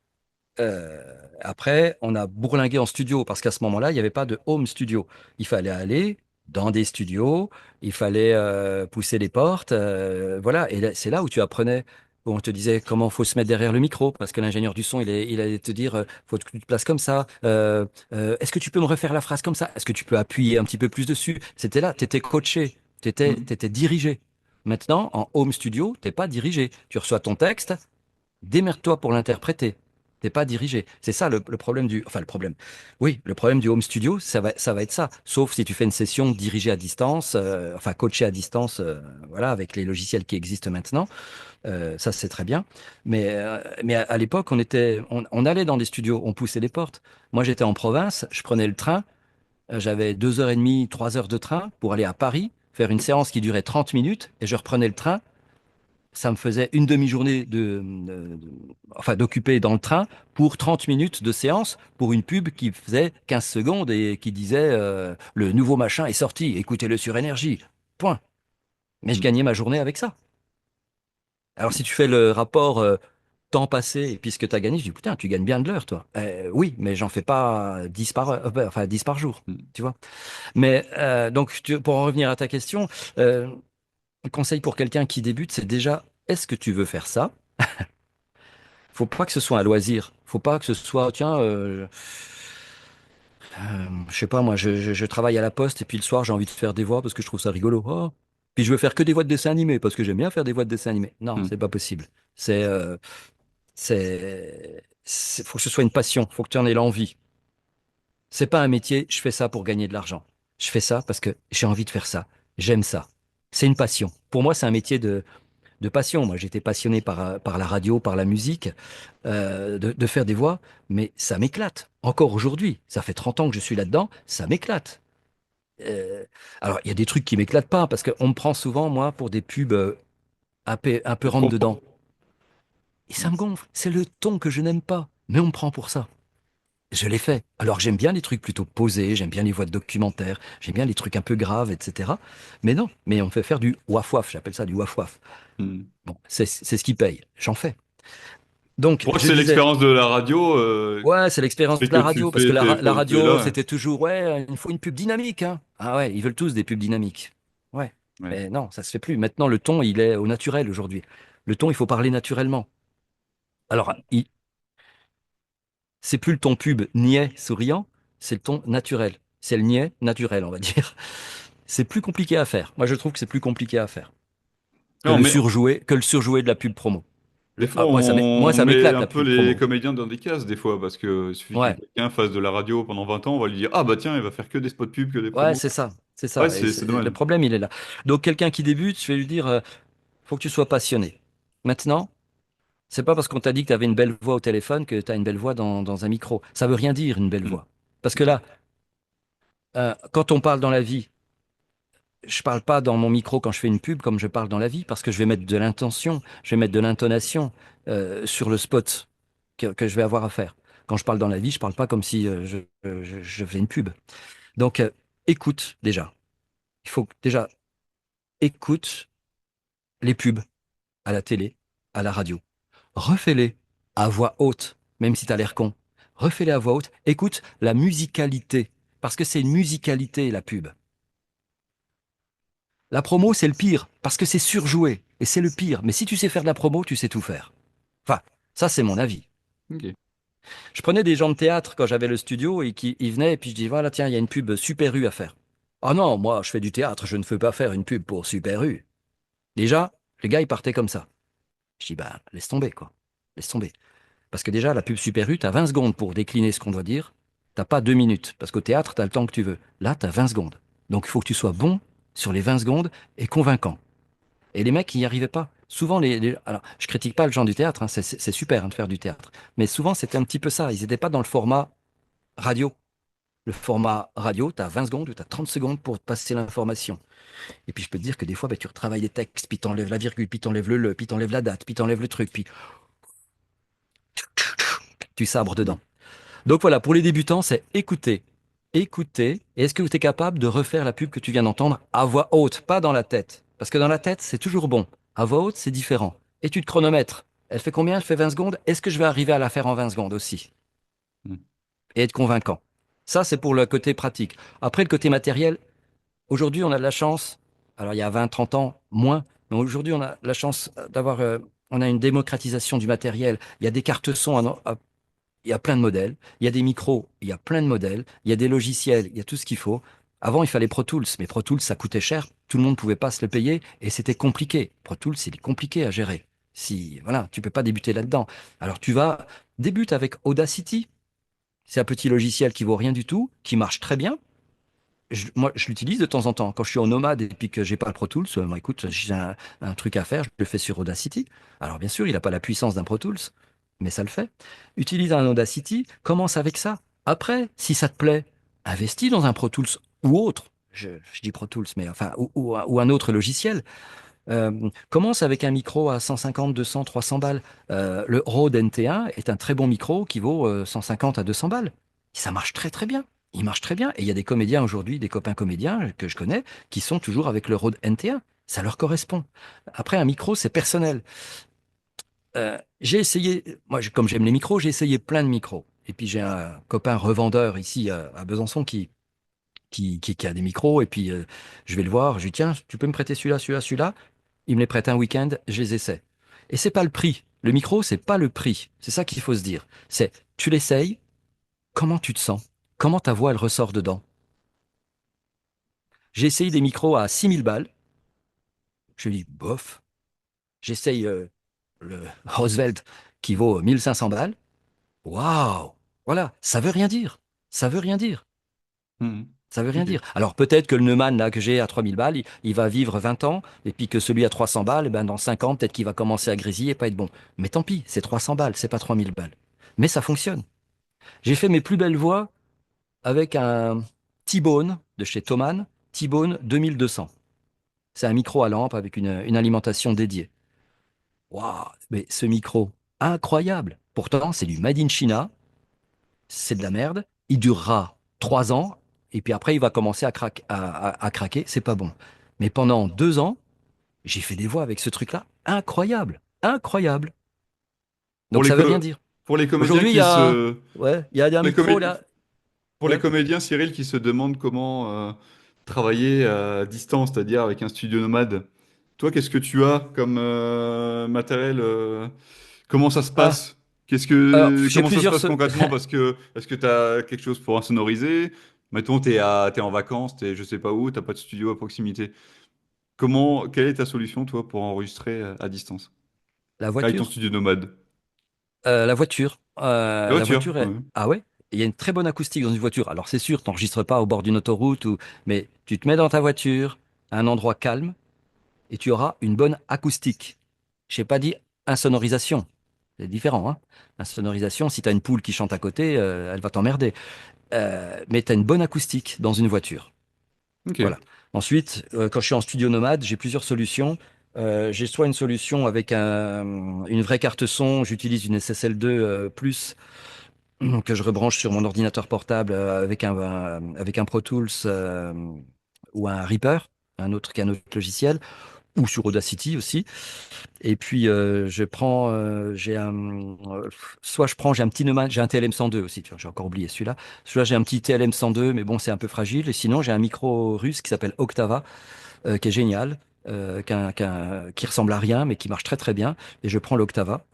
C: Euh, Après, on a bourlingué en studio parce qu'à ce moment-là, il n'y avait pas de home studio. Il fallait aller dans des studios, il fallait pousser les portes, voilà. Et c'est là où tu apprenais. Où on te disait comment faut se mettre derrière le micro parce que l'ingénieur du son, il allait te dire faut que tu te places comme ça. Est-ce que tu peux me refaire la phrase comme ça? Est-ce que tu peux appuyer un petit peu plus dessus? C'était là, tu étais coaché,
B: Mm.
C: t'étais dirigé. Maintenant, en home studio, t'es pas dirigé. Tu reçois ton texte, démerde-toi pour l'interpréter. T'es pas dirigé. C'est ça le problème du. Enfin, le problème. Oui, le problème du home studio, ça va être ça. Sauf si tu fais une session dirigée à distance, enfin coachée à distance, voilà, avec les logiciels qui existent maintenant. Ça, c'est très bien. Mais à l'époque, on allait dans des studios, on poussait les portes. Moi, j'étais en province, je prenais le train. J'avais 2 heures et demie, 3 heures de train pour aller à Paris, faire une séance qui durait 30 minutes, et je reprenais le train. Ça me faisait une demi-journée enfin, d'occuper dans le train pour 30 minutes de séance pour une pub qui faisait 15 secondes et qui disait le nouveau machin est sorti, écoutez-le sur Énergie. Point. Mais je
B: Mm.
C: gagnais ma journée avec ça. Alors si tu fais le rapport temps passé et puis ce que tu as gagné, je dis putain, tu gagnes bien de l'heure, toi. Oui, mais j'en fais pas 10 par heure, enfin 10 par jour,
B: Mm.
C: tu vois. Mais donc pour en revenir à ta question, euh, le conseil pour quelqu'un qui débute, c'est déjà est-ce que tu veux faire ça? Faut pas que ce soit un loisir. Faut pas que ce soit, tiens, je sais pas, moi, je travaille à la poste et puis le soir, j'ai envie de faire des voix parce que je trouve ça rigolo. Oh. Puis je veux faire que des voix de dessin animé parce que j'aime bien faire des voix de dessin animé. Non,
B: Mm.
C: c'est pas possible. Faut que ce soit une passion. Faut que tu en aies l'envie. C'est pas un métier, je fais ça pour gagner de l'argent. Je fais ça parce que j'ai envie de faire ça. J'aime ça. C'est une passion. Pour moi, c'est un métier de passion. Moi, j'étais passionné par la radio, par la musique, de faire des voix, mais ça m'éclate. Encore aujourd'hui, ça fait 30 ans que je suis là-dedans, ça m'éclate. Euh, alors, il y a des trucs qui m'éclatent pas, parce qu'on me prend souvent, moi, pour des pubs un peu
B: Je
C: rentre-dedans.
B: comprends.
C: Et ça me gonfle. C'est le ton que je n'aime pas, mais on me prend pour ça. Je l'ai fait. Alors, j'aime bien les trucs plutôt posés, j'aime bien les voix de documentaires, j'aime bien les trucs un peu graves, etc. Mais non, mais on me fait faire du waf-waf, j'appelle ça du waf-waf.
B: Mm.
C: Bon, c'est ce qui paye. J'en fais. Donc,
B: Pour moi,
C: je
B: c'est
C: disais,
B: l'expérience de la radio
C: ouais, c'est l'expérience
B: fait
C: de
B: que
C: la
B: tu
C: radio, parce que
B: fais,
C: la
B: tu es
C: radio,
B: là.
C: c'était toujours, ouais, il faut une pub dynamique, hein. Ah ouais, ils veulent tous des pubs dynamiques. Ouais,
B: Ouais.
C: mais non, ça se fait plus. Maintenant, le ton, il est au naturel aujourd'hui. Le ton, il faut parler naturellement. Alors, c'est plus le ton pub niais, souriant, c'est le ton naturel. C'est le niais naturel, on va dire. C'est plus compliqué à faire. Moi, je trouve que c'est plus compliqué à faire
B: Non, mais
C: que le surjouer de la pub promo.
B: des fois,
C: Moi,
B: on
C: ça
B: met
C: m'éclate
B: un
C: la
B: peu
C: pub
B: les
C: promo.
B: comédiens dans des cases, des fois, parce que il suffit que
C: Ouais,
B: quelqu'un fasse de la radio pendant 20 ans, on va lui dire, ah bah tiens, il va faire que des spots pub, que des
C: ouais,
B: promos.
C: c'est ça, c'est
B: Ouais,
C: ça. Et
B: c'est dommage.
C: le problème, il est là. Donc, quelqu'un qui débute, je vais lui dire, faut que tu sois passionné. Maintenant, c'est pas parce qu'on t'a dit que tu avais une belle voix au téléphone que tu as une belle voix dans un micro. Ça veut rien dire, une belle
B: Mm.
C: voix. Parce
B: C'est
C: que
B: clair.
C: là, quand on parle dans la vie, je parle pas dans mon micro quand je fais une pub comme je parle dans la vie, parce que je vais mettre de l'intention, je vais mettre de l'intonation sur le spot que je vais avoir à faire. Quand je parle dans la vie, je parle pas comme si je faisais une pub. Donc, écoute déjà. Il faut que, déjà écoute les pubs à la télé, à la radio. Refais-les à voix haute, même si tu as l'air con. Refais-les à voix haute. Écoute la musicalité, parce que c'est une musicalité, la pub. La promo, c'est le pire, parce que c'est surjoué, et c'est le pire. Mais si tu sais faire de la promo, tu sais tout faire. Enfin, ça, c'est mon avis.
B: Ok.
C: Je prenais des gens de théâtre quand j'avais le studio, et qui ils venaient, et puis je dis, voilà, tiens, il y a une pub Super U à faire. Ah non, moi, je fais du théâtre, je ne veux pas faire une pub pour Super U. Déjà, les gars, ils partaient comme ça. Je dis, bah, laisse tomber, quoi. Laisse tomber. Parce que déjà, la pub Super U, t'as 20 secondes pour décliner ce qu'on doit dire. T'as pas 2 minutes. Parce qu'au théâtre, t'as le temps que tu veux. Là, t'as 20 secondes. Donc, il faut que tu sois bon sur les 20 secondes et convaincant. Et les mecs, ils n'y arrivaient pas. Souvent, alors, je critique pas le genre du théâtre, hein, c'est super hein, de faire du théâtre. Mais souvent, c'était un petit peu ça. Ils n'étaient pas dans le format radio. Le format radio, tu as 20 secondes ou tu as 30 secondes pour passer l'information. Et puis, je peux te dire que des fois, bah, tu retravailles des textes, puis t'enlèves la virgule, puis t'enlèves le, puis t'enlèves la date, puis t'enlèves le truc, puis tu sabres dedans. Donc voilà, pour les débutants, c'est écouter. Écouter. Et est-ce que tu es capable de refaire la pub que tu viens d'entendre à voix haute, pas dans la tête? Parce que dans la tête, c'est toujours bon. À voix haute, c'est différent. Et tu te chronomètres. Elle fait combien? Elle fait 20 secondes. Est-ce que je vais arriver à la faire en 20 secondes aussi?
B: Mm.
C: Et être convaincant. Ça, c'est pour le côté pratique. Après, le côté matériel, aujourd'hui, on a de la chance. Alors, il y a 20, 30 ans, moins. Mais aujourd'hui, on a la chance d'avoir. On a une démocratisation du matériel. Il y a des cartes son il y a plein de modèles. Il y a des micros, il y a plein de modèles. Il y a des logiciels, il y a tout ce qu'il faut. Avant, il fallait Pro Tools, mais Pro Tools, ça coûtait cher. Tout le monde ne pouvait pas se le payer et c'était compliqué. Pro Tools, c'est compliqué à gérer. Si, voilà, tu peux pas débuter là-dedans. Alors, tu vas débute avec Audacity. C'est un petit logiciel qui vaut rien du tout, qui marche très bien. Moi, je l'utilise de temps en temps. Quand je suis en nomade et puis que j'ai pas le Pro Tools, bon, écoute, j'ai un truc à faire, je le fais sur Audacity. Alors bien sûr, il n'a pas la puissance d'un Pro Tools, mais ça le fait. Utilise un Audacity, commence avec ça. Après, si ça te plaît, investis dans un Pro Tools ou autre. Je dis Pro Tools, mais enfin, ou un autre logiciel. Commence avec un micro à 150, 200, 300 balles. Le Rode NT1 est un très bon micro qui vaut 150 à 200 balles. Ça marche très très bien. Il marche très bien. Et il y a des comédiens aujourd'hui, des copains comédiens que je connais, qui sont toujours avec le Rode NT1. Ça leur correspond. Après, un micro, c'est personnel. J'ai essayé, moi, comme j'aime les micros, j'ai essayé plein de micros. Et puis j'ai un copain revendeur ici à Besançon qui a des micros. Et puis je vais le voir. Je lui dis, tiens, tu peux me prêter celui-là, celui-là, celui-là. Il me les prête un week-end, je les essaie. Et c'est pas le prix. Le micro, c'est pas le prix. C'est ça qu'il faut se dire. C'est, tu l'essayes, comment tu te sens? Comment ta voix, elle ressort dedans? J'ai essayé des micros à 6 000 balles. Je dis, bof. J'essaye le Roosevelt qui vaut 1 500 balles. Waouh! Voilà, ça veut rien dire. Ça veut rien dire.
B: Mhm.
C: Ça veut rien
B: Ok.
C: dire. Alors peut-être que le Neumann là, que j'ai à 3 000 balles, il va vivre 20 ans, et puis que celui à 300 balles, eh ben, dans 5 ans, peut-être qu'il va commencer à grésiller et pas être bon. Mais tant pis, c'est 300 balles, c'est pas 3 000 balles. Mais ça fonctionne. J'ai fait mes plus belles voix avec un T-Bone de chez Thomann, T-Bone 2200. C'est un micro à lampe avec une alimentation dédiée. Waouh, mais ce micro, incroyable. Pourtant, c'est du Made in China, c'est de la merde. Il durera 3 ans et puis après, il va commencer à craquer. C'est pas bon. Mais pendant 2 ans, j'ai fait des voix avec ce truc-là. Incroyable. Incroyable.
B: Pour
C: Donc
B: les
C: ça veut rien
B: co-
C: dire.
B: pour les comédiens
C: Aujourd'hui, il y
B: qui
C: a,
B: se
C: ouais, il y a un
B: pour les
C: micro
B: comé-
C: là.
B: pour les
C: Ouais.
B: comédiens, Cyril, qui se demandent comment travailler à distance, c'est-à-dire avec un studio nomade. Toi, qu'est-ce que tu as comme matériel comment ça se
C: Ah,
B: passe?
C: alors, j'ai
B: Comment ça se
C: plusieurs.
B: passe concrètement? Parce que est-ce que tu as quelque chose pour insonoriser? Mettons, t'es en vacances, t'es je sais pas où, t'as pas de studio à proximité. Quelle est ta solution, toi, pour enregistrer à distance?
C: La
B: Avec ton
C: voiture.
B: studio nomade.
C: La voiture.
B: La
C: La
B: voiture,
C: voiture
B: ouais.
C: Ah ouais? Il y a une très bonne acoustique dans une voiture. Alors c'est sûr, t'enregistres pas au bord d'une autoroute, mais tu te mets dans ta voiture, à un endroit calme, et tu auras une bonne acoustique. Je n'ai pas dit insonorisation. C'est différent, hein. Insonorisation, si tu as une poule qui chante à côté, elle va t'emmerder. Mais tu as une bonne acoustique dans une voiture.
B: Ok.
C: Voilà. Ensuite, quand je suis en studio nomade, j'ai plusieurs solutions. J'ai soit une solution avec une vraie carte son, j'utilise une SSL2 Plus que je rebranche sur mon ordinateur portable avec un Pro Tools ou un Reaper, un autre logiciel, ou sur Audacity aussi. Et puis soit j'ai un petit Neumann, j'ai un TLM 102 aussi, tu vois, j'ai encore oublié celui-là. Celui-là j'ai un petit TLM 102, mais bon c'est un peu fragile. Et sinon j'ai un micro russe qui s'appelle Octava, qui est génial, qui ressemble à rien, mais qui marche très très bien. Et je prends l'Octava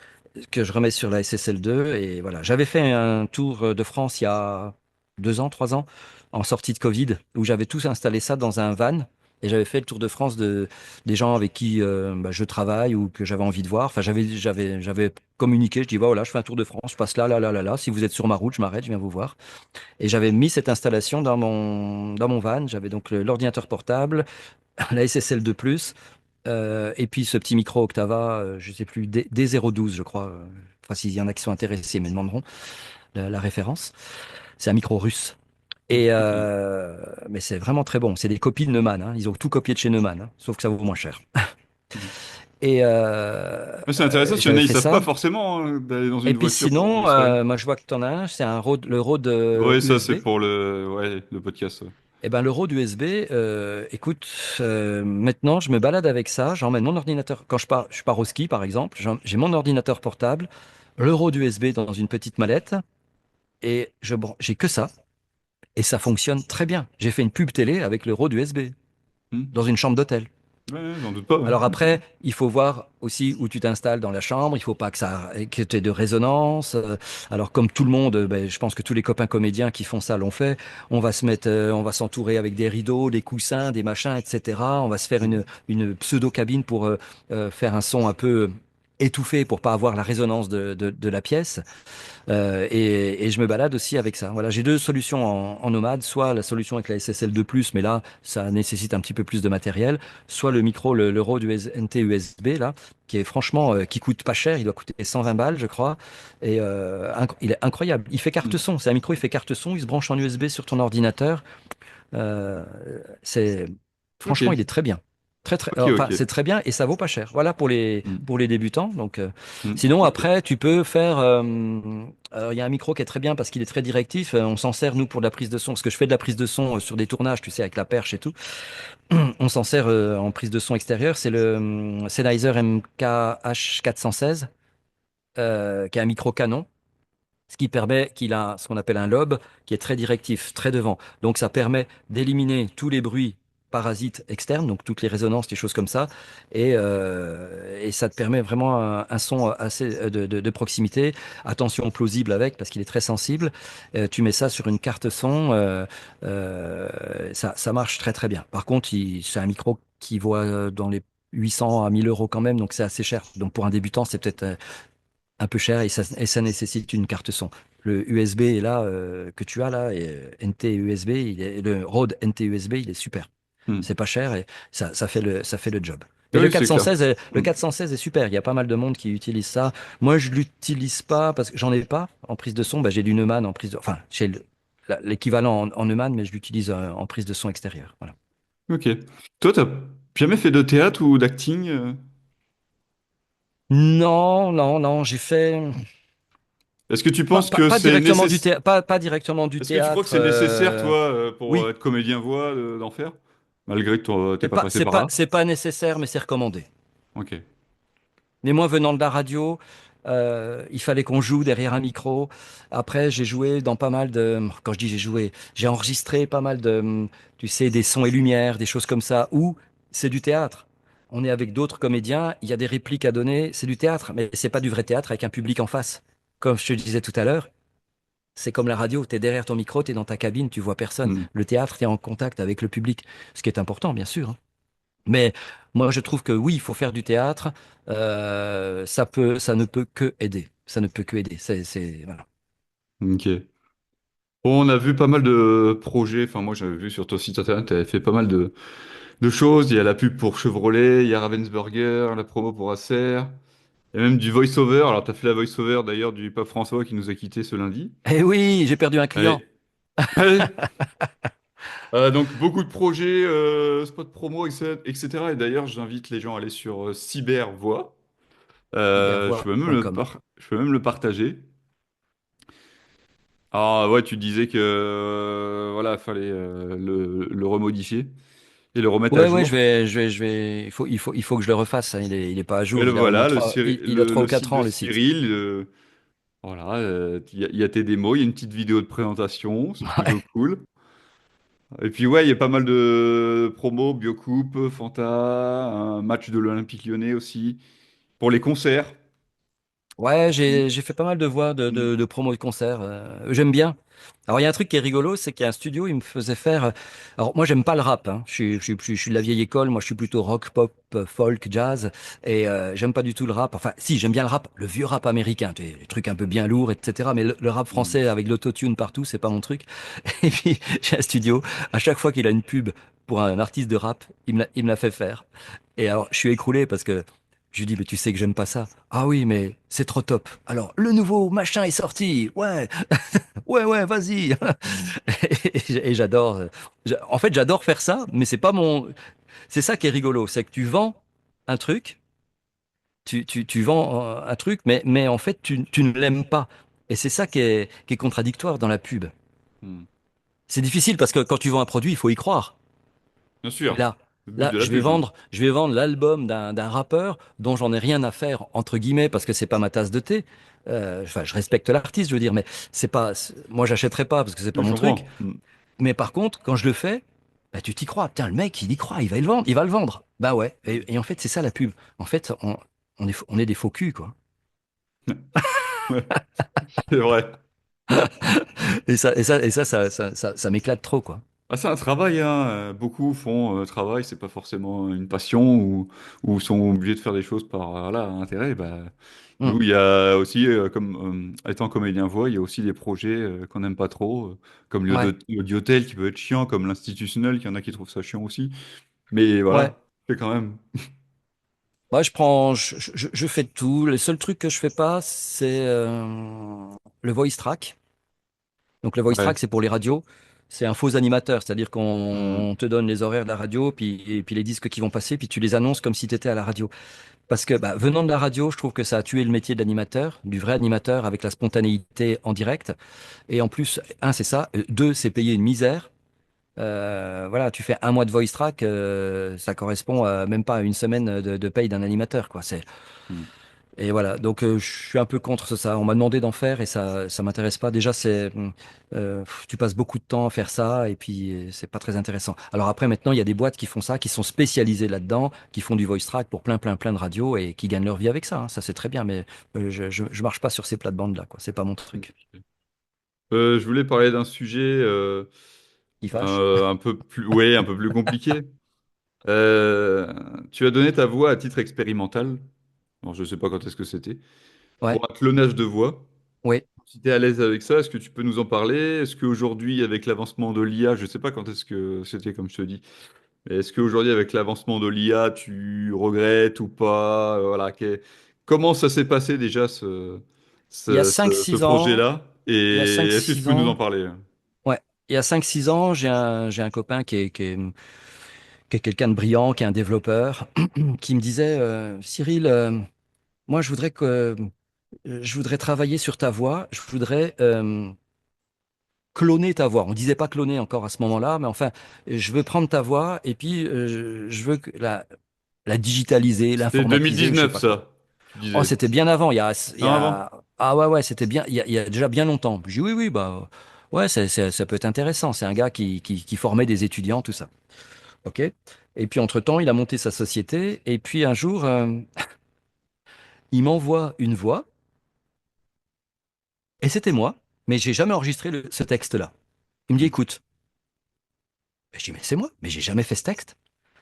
C: que je remets sur la SSL2 et voilà. J'avais fait un tour de France il y a 2 ans, 3 ans, en sortie de Covid, où j'avais tous installé ça dans un van. Et j'avais fait le tour de France des gens avec qui je travaille ou que j'avais envie de voir. Enfin, j'avais communiqué. Je dis, voilà, je fais un tour de France, je passe là, là, là, là, là. Si vous êtes sur ma route, je m'arrête, je viens vous voir. Et j'avais mis cette installation dans mon van. J'avais donc l'ordinateur portable, la SSL2 Plus, et puis ce petit micro Octava, je sais plus, D012, je crois. Enfin, s'il y en a qui sont intéressés, ils me demanderont la référence. C'est un micro russe. Et
B: Ok.
C: mais c'est vraiment très bon. C'est des copies de Neumann, hein. Ils ont tout copié de chez Neumann, hein, sauf que ça vaut moins cher.
B: Mhm.
C: Et
B: Ouais, c'est intéressant, parce qu'il y en a,
C: j'avais
B: ils
C: fait
B: savent pas
C: ça.
B: forcément d'aller dans
C: Et
B: une
C: puis
B: voiture pour
C: sinon,
B: enregistrer.
C: moi je vois que tu en as un, c'est le Rode
B: Oui, ça, c'est
C: USB.
B: pour le podcast. Ouais.
C: Eh ben, le Rode USB, écoute, maintenant, je me balade avec ça. J'emmène mon ordinateur. Quand je pars au ski, par exemple, j'ai mon ordinateur portable, le Rode USB dans une petite mallette, et j'ai que ça. Et ça fonctionne très bien. J'ai fait une pub télé avec le Rode USB
B: Hmm.
C: dans une chambre d'hôtel.
B: Ouais, ouais, j'en doute pas. Ouais.
C: Alors après, il faut voir aussi où tu t'installes dans la chambre. Il faut pas que tu aies de résonance. Alors comme tout le monde, ben, je pense que tous les copains comédiens qui font ça l'ont fait. On va s'entourer avec des rideaux, des coussins, des machins, etc. On va se faire une pseudo cabine pour faire un son un peu. étouffé pour pas avoir la résonance de la pièce. Et je me balade aussi avec ça. Voilà, j'ai deux solutions en nomade, soit la solution avec la SSL2+, mais là, ça nécessite un petit peu plus de matériel, soit le micro, le Rode NT USB, là, qui est franchement, qui coûte pas cher, il doit coûter 120 balles, je crois, et il est incroyable. Il fait carte
B: Mm.
C: son, c'est un micro, il fait carte son, il se branche en USB sur ton ordinateur. Euh, c'est
B: Ok,
C: franchement, il est très bien. Très, très,
B: ok,
C: enfin,
B: ok.
C: c'est très bien et ça vaut pas cher. Voilà
B: Mm.
C: pour les débutants. Donc,
B: Mm.
C: sinon,
B: Ok.
C: après, tu peux faire. Il y a un micro qui est très bien parce qu'il est très directif. On s'en sert, nous, pour de la prise de son. Parce que je fais de la prise de son sur des tournages, tu sais, avec la perche et tout. On s'en sert en prise de son extérieure. C'est le Sennheiser MKH416, qui est un micro canon. Ce qui permet qu'il a ce qu'on appelle un lobe qui est très directif, très devant. Donc ça permet d'éliminer tous les bruits parasites externes, donc toutes les résonances, les choses comme ça, et ça te permet vraiment un son assez de proximité. Attention plausible avec, parce qu'il est très sensible. Tu mets ça sur une carte son, ça marche très très bien. Par contre, c'est un micro qui vaut dans les 800 à 1000 euros quand même, donc c'est assez cher. Donc pour un débutant, c'est peut-être un peu cher et ça nécessite une carte son. Le USB est là, que tu as là, et NT USB, le Rode NT USB, il est super.
B: Mm.
C: C'est pas cher et ça fait le job. Mais
B: Oui, c'est clair.
C: le
B: Mm.
C: 416 est super. Il y a pas mal de monde qui utilise ça. Moi, je l'utilise pas parce que j'en ai pas en prise de son. Bah, j'ai du Neumann en prise de, enfin, j'ai l'équivalent en Neumann, mais je l'utilise en prise de son extérieure. Voilà.
B: Ok. Toi, t'as jamais fait de théâtre ou d'acting?
C: Non, non, non, j'ai fait.
B: Est-ce que tu penses que
C: Pas
B: c'est
C: directement
B: nécessaire?
C: pas directement du
B: Est-ce que tu crois que
C: théâtre.
B: c'est nécessaire, toi, pour
C: Oui,
B: être comédien voix, d'en faire? Malgré que t'es pas passé par là?
C: c'est pas nécessaire, mais c'est recommandé.
B: Ok.
C: Mais moi, venant de la radio, il fallait qu'on joue derrière un micro. Après, j'ai joué dans pas mal de. Quand je dis j'ai joué, j'ai enregistré pas mal de, tu sais, des sons et lumières, des choses comme ça, où c'est du théâtre. On est avec d'autres comédiens, il y a des répliques à donner, c'est du théâtre, mais c'est pas du vrai théâtre avec un public en face. Comme je te disais tout à l'heure, c'est comme la radio, tu es derrière ton micro, tu es dans ta cabine, tu vois personne.
B: Mm.
C: Le théâtre, tu es en contact avec le public, ce qui est important, bien sûr, hein. Mais moi, je trouve que oui, il faut faire du théâtre. Ça ne peut que aider. Ça ne peut que aider. Voilà.
B: Ok. Bon, on a vu pas mal de projets. Enfin, moi, j'avais vu sur ton site internet, tu avais fait pas mal de choses. Il y a la pub pour Chevrolet, il y a Ravensburger, la promo pour Acer, et même du voice-over. Alors, tu as fait la voice-over d'ailleurs du pape François qui nous a quittés ce lundi.
C: Eh oui, j'ai perdu un client.
B: Allez. Allez. Donc, beaucoup de projets, spots promo, etc. etc. Et d'ailleurs, j'invite les gens à aller sur Cybervoix.
C: Cybervoix.com.
B: Je peux même le partager. Ah ouais, tu disais que voilà, fallait le remodifier et le remettre à
C: Ouais, ouais,
B: jour.
C: il faut que je le refasse, hein. Il est pas à
B: Et
C: jour.
B: le
C: Il a au moins
B: voilà,
C: il a trois ou
B: le site
C: quatre
B: de
C: ans, le site.
B: Cyril. Voilà, il y a tes démos, il y a une petite vidéo de présentation, c'est plutôt cool. Et puis ouais, il y a pas mal de promos, Biocoupe, Fanta, un match de l'Olympique Lyonnais aussi, pour les concerts.
C: Ouais, j'ai fait pas mal de voix
B: Mm.
C: de promos de concerts. J'aime bien. Alors, il y a un truc qui est rigolo, c'est qu'il y a un studio, il me faisait faire. Alors, moi, j'aime pas le rap, hein. Je suis de la vieille école. Moi, je suis plutôt rock, pop, folk, jazz. Et j'aime pas du tout le rap. Enfin, si, j'aime bien le rap, le vieux rap américain, tu sais, les trucs un peu bien lourds, etc. Mais le rap
B: Mm.
C: français avec l'autotune partout, c'est pas mon truc. Et puis, j'ai un studio. À chaque fois qu'il a une pub pour un artiste de rap, il me la fait faire. Et alors, je suis écroulé parce que. Je lui dis, mais tu sais que j'aime pas ça. Ah oui, mais c'est trop top. Alors, le nouveau machin est sorti. Ouais, ouais, ouais, vas-y. Et j'adore. En fait, j'adore faire ça, mais c'est pas mon. C'est ça qui est rigolo, c'est que tu vends un truc, tu vends un truc, mais en fait, tu ne l'aimes pas. Et c'est ça qui est contradictoire dans la pub.
B: Mm.
C: C'est difficile parce que quand tu vends un produit, il faut y croire.
B: Bien
C: Mais
B: sûr,
C: là,
B: le but de la pub.
C: je vais vendre l'album d'un rappeur dont j'en ai rien à faire, entre guillemets, parce que c'est pas ma tasse de thé. Enfin, je respecte l'artiste, je veux dire, mais moi, j'achèterai pas parce que c'est pas
B: Oui, je
C: mon truc.
B: comprends. Mm.
C: Mais par contre, quand je le fais, bah, tu t'y crois. Putain, le mec, il y croit, il va le vendre, il va le vendre. Bah ouais. Et en fait, c'est ça la pub. En fait, on est des faux culs, quoi.
B: Ouais, c'est vrai.
C: Ça m'éclate trop, quoi.
B: Ah, c'est un travail, hein. Beaucoup font travail, c'est pas forcément une passion ou sont obligés de faire des choses par voilà, intérêt. Bah,
C: Hmm.
B: nous, il y a aussi, étant comédien voix, il y a aussi des projets qu'on n'aime pas trop, comme
C: Ouais,
B: l'audiotel qui peut être chiant, comme l'institutionnel, qu'il y en a qui trouvent ça chiant aussi. Mais
C: ouais.
B: voilà, c'est quand même.
C: Moi, je fais de tout. Le seul truc que je fais pas, c'est le voice track. Donc le voice
B: Ouais.
C: track, c'est pour les radios. C'est un faux animateur, c'est-à-dire
B: Hmm.
C: qu'on te donne les horaires de la radio, et puis les disques qui vont passer, puis tu les annonces comme si tu étais à la radio. Parce que bah, venant de la radio, je trouve que ça a tué le métier d'animateur, du vrai animateur avec la spontanéité en direct. Et en plus, un, c'est ça. Deux, c'est payer une misère. Voilà, tu fais un mois de voice track, ça correspond même pas à une semaine de paye d'un animateur, quoi.
B: Hmm.
C: Et voilà, donc je suis un peu contre ça. On m'a demandé d'en faire et ça m'intéresse pas. Déjà, tu passes beaucoup de temps à faire ça et puis c'est pas très intéressant. Alors après, maintenant, il y a des boîtes qui font ça, qui sont spécialisées là-dedans, qui font du voice track pour plein de radios et qui gagnent leur vie avec ça, hein. Ça, c'est très bien, mais je marche pas sur ces plates-bandes-là, quoi. C'est pas mon truc.
B: Je voulais parler d'un sujet
C: Qui fâche?
B: un peu plus, ouais, un peu plus compliqué. Euh, Tu as donné ta voix à titre expérimental. Alors, je ne sais pas quand est-ce que c'était.
C: Ouais,
B: Pour un clonage de voix.
C: oui.
B: Si tu es à l'aise avec ça, est-ce que tu peux nous en parler? Est-ce qu'aujourd'hui, avec l'avancement de l'IA, je ne sais pas quand est-ce que c'était, comme je te dis, mais est-ce qu'aujourd'hui, avec l'avancement de l'IA, tu regrettes ou pas? Voilà, comment ça s'est passé déjà,
C: Il y a
B: ce
C: 5 6 ans,
B: projet-là?
C: il y a
B: Et
C: cinq
B: est-ce que tu
C: six
B: peux nous en
C: ans,
B: parler?
C: ouais. Il y a 5 6 ans, j'ai un copain qui est quelqu'un de brillant, qui est un développeur, qui me disait, Cyril, moi, je voudrais travailler sur ta voix, je voudrais cloner ta voix. On disait pas cloner encore à ce moment-là, mais enfin, je veux prendre ta voix et puis je veux la digitaliser,
B: C'était
C: l'informatiser ou je sais
B: 2019,
C: pas quoi.
B: ça, tu
C: Oh,
B: disais.
C: c'était bien avant,
B: Non, avant?
C: ah ouais, ouais, c'était bien, il y a déjà bien longtemps. Je dis oui, oui, bah, ouais, ça peut être intéressant. C'est un gars qui formait des étudiants, tout ça. OK? Et puis, entre-temps, il a monté sa société. Et puis, un jour, il m'envoie une voix. Et c'était moi. Mais j'ai jamais enregistré ce texte-là. Il me dit,
B: Hmm.
C: écoute. Je dis, mais c'est moi. Mais j'ai jamais fait ce texte.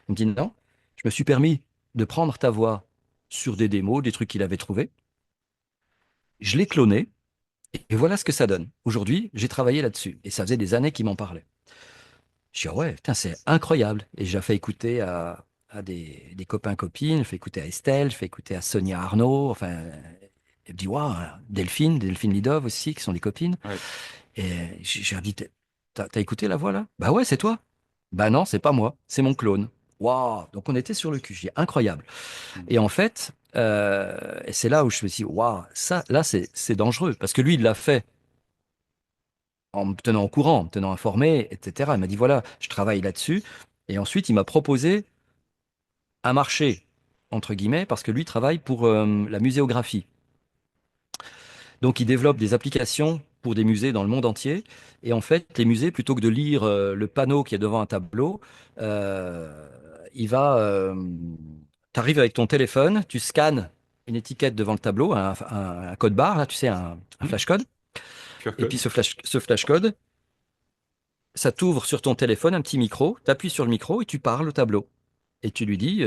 C: Il me dit, non. Je me suis permis de prendre ta voix sur des démos, des trucs qu'il avait trouvés. Je l'ai cloné. Et voilà ce que ça donne. Aujourd'hui, j'ai travaillé là-dessus. Et ça faisait des années qu'il m'en parlait. Je dis, ah ouais, putain, c'est incroyable. Et j'ai fait écouter à des copains, copines, je fais écouter à Estelle, je fais écouter à Sonia Arnaud, enfin, elle me dit, waouh, Delphine Lidov aussi, qui sont des copines.
B: Ouais.
C: Et j'ai dit, t'as écouté la voix là? Bah ouais, c'est toi. Bah non, c'est pas moi, c'est mon clone. Waouh, donc on était sur le cul, j'ai dit, incroyable.
B: Hmm.
C: Et en fait, et c'est là où je me suis dit, waouh, ça, là, c'est dangereux, parce que lui, il l'a fait en me tenant au courant, en me tenant informé, etc. Il m'a dit, voilà, je travaille là-dessus. Et ensuite, il m'a proposé un marché, entre guillemets, parce que lui travaille pour la muséographie. Donc, il développe des applications pour des musées dans le monde entier. Et en fait, les musées, plutôt que de lire le panneau qui est devant un tableau, euh, il va... tu arrives avec ton téléphone, tu scannes une étiquette devant le tableau, un code barre, là, tu sais, un
B: Hmm.
C: flashcode.
B: QR
C: Et puis,
B: code.
C: ce flashcode, ça t'ouvre sur ton téléphone un petit micro, tu appuies sur le micro et tu parles au tableau. Et tu lui dis,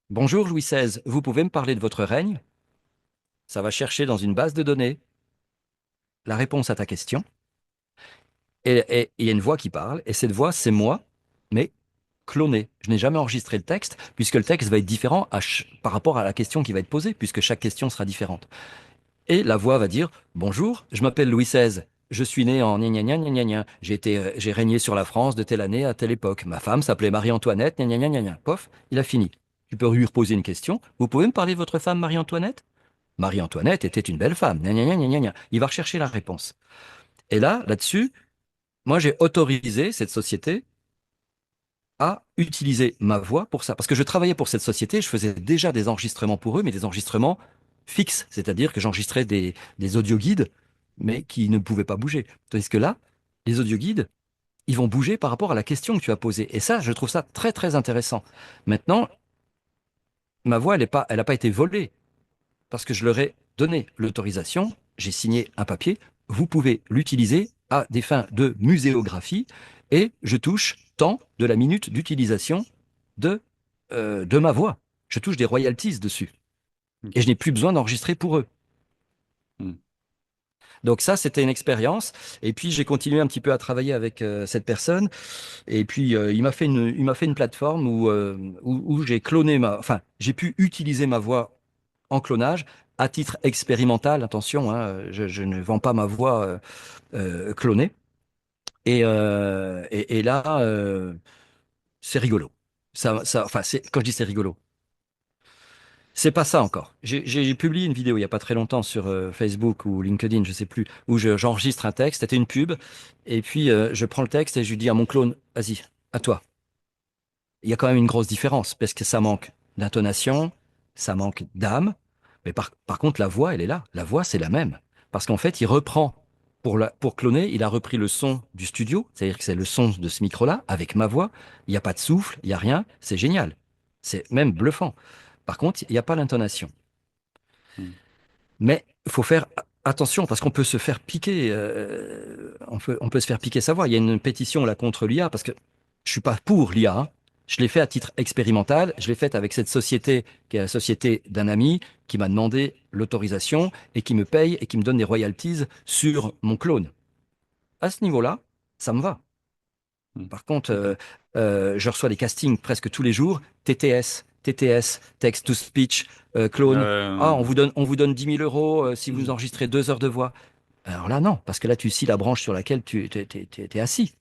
C: bonjour Louis XVI, vous pouvez me parler de votre règne? Ça va chercher dans une base de données la réponse à ta question. Et il y a une voix qui parle, et cette voix, c'est moi, mais clonée. Je n'ai jamais enregistré le texte, puisque le texte va être différent par rapport à la question qui va être posée, puisque chaque question sera différente. Et la voix va dire, bonjour, je m'appelle Louis XVI. Je suis né en gna gna gna gna gna gna. J'ai régné sur la France de telle année à telle époque. Ma femme s'appelait Marie-Antoinette, gna gna gna gna gna. Pof, il a fini. Tu peux lui reposer une question. Vous pouvez me parler de votre femme Marie-Antoinette? Marie-Antoinette était une belle femme. Gna gna gna gna gna gna. Il va rechercher la réponse. Et là-dessus, moi, j'ai autorisé cette société à utiliser ma voix pour ça. Parce que je travaillais pour cette société, je faisais déjà des enregistrements pour eux, mais des enregistrements fixes. C'est-à-dire que j'enregistrais des audioguides, mais qui ne pouvaient pas bouger. Tandis que là, les audioguides, ils vont bouger par rapport à la question que tu as posée. Et ça, je trouve ça très, très intéressant. Maintenant, ma voix, elle n'a pas été volée parce que je leur ai donné l'autorisation. J'ai signé un papier. Vous pouvez l'utiliser à des fins de muséographie Et je touche tant de la minute d'utilisation de ma voix. Je touche des royalties dessus. Et je n'ai plus besoin d'enregistrer pour eux.
B: Mm.
C: Donc ça, c'était une expérience. Et puis j'ai continué un petit peu à travailler avec cette personne. Et puis il m'a fait une plateforme où j'ai cloné enfin, j'ai pu utiliser ma voix en clonage à titre expérimental. Attention, hein, je ne vends pas ma voix clonée. Et là, c'est rigolo. Enfin, quand je dis c'est rigolo, c'est pas ça encore. J'ai publié une vidéo il y a pas très longtemps sur Facebook ou LinkedIn, je sais plus, où j'enregistre un texte. C'était une pub, et puis je prends le texte et je lui dis à mon clone, vas-y, à toi. Il y a quand même une grosse différence parce que ça manque d'intonation, ça manque d'âme, mais par contre la voix, elle est là. La voix, c'est la même parce qu'en fait, il reprend pour cloner, il a repris le son du studio, c'est-à-dire que c'est le son de ce micro-là avec ma voix. Il n'y a pas de souffle, il n'y a rien. C'est génial. C'est même bluffant. Par contre, il n'y a pas l'intonation.
B: Mm.
C: Mais il faut faire attention parce qu'on peut se faire piquer, on peut se faire piquer sa voix. Il y a une pétition là contre l'IA parce que je suis pas pour l'IA, hein. Je l'ai fait à titre expérimental. Je l'ai fait avec cette société qui est la société d'un ami qui m'a demandé l'autorisation et qui me paye et qui me donne des royalties sur mon clone. À ce niveau-là, ça me va.
B: Mm.
C: Par contre,
B: D'accord.
C: je reçois des castings presque tous les jours. TTS, Text to Speech, clone. Ah,
B: Euh,
C: on vous donne 10 000 € si vous enregistrez 2 heures de voix. Alors là, non, parce que là, tu scies la branche sur laquelle tu t'es assis.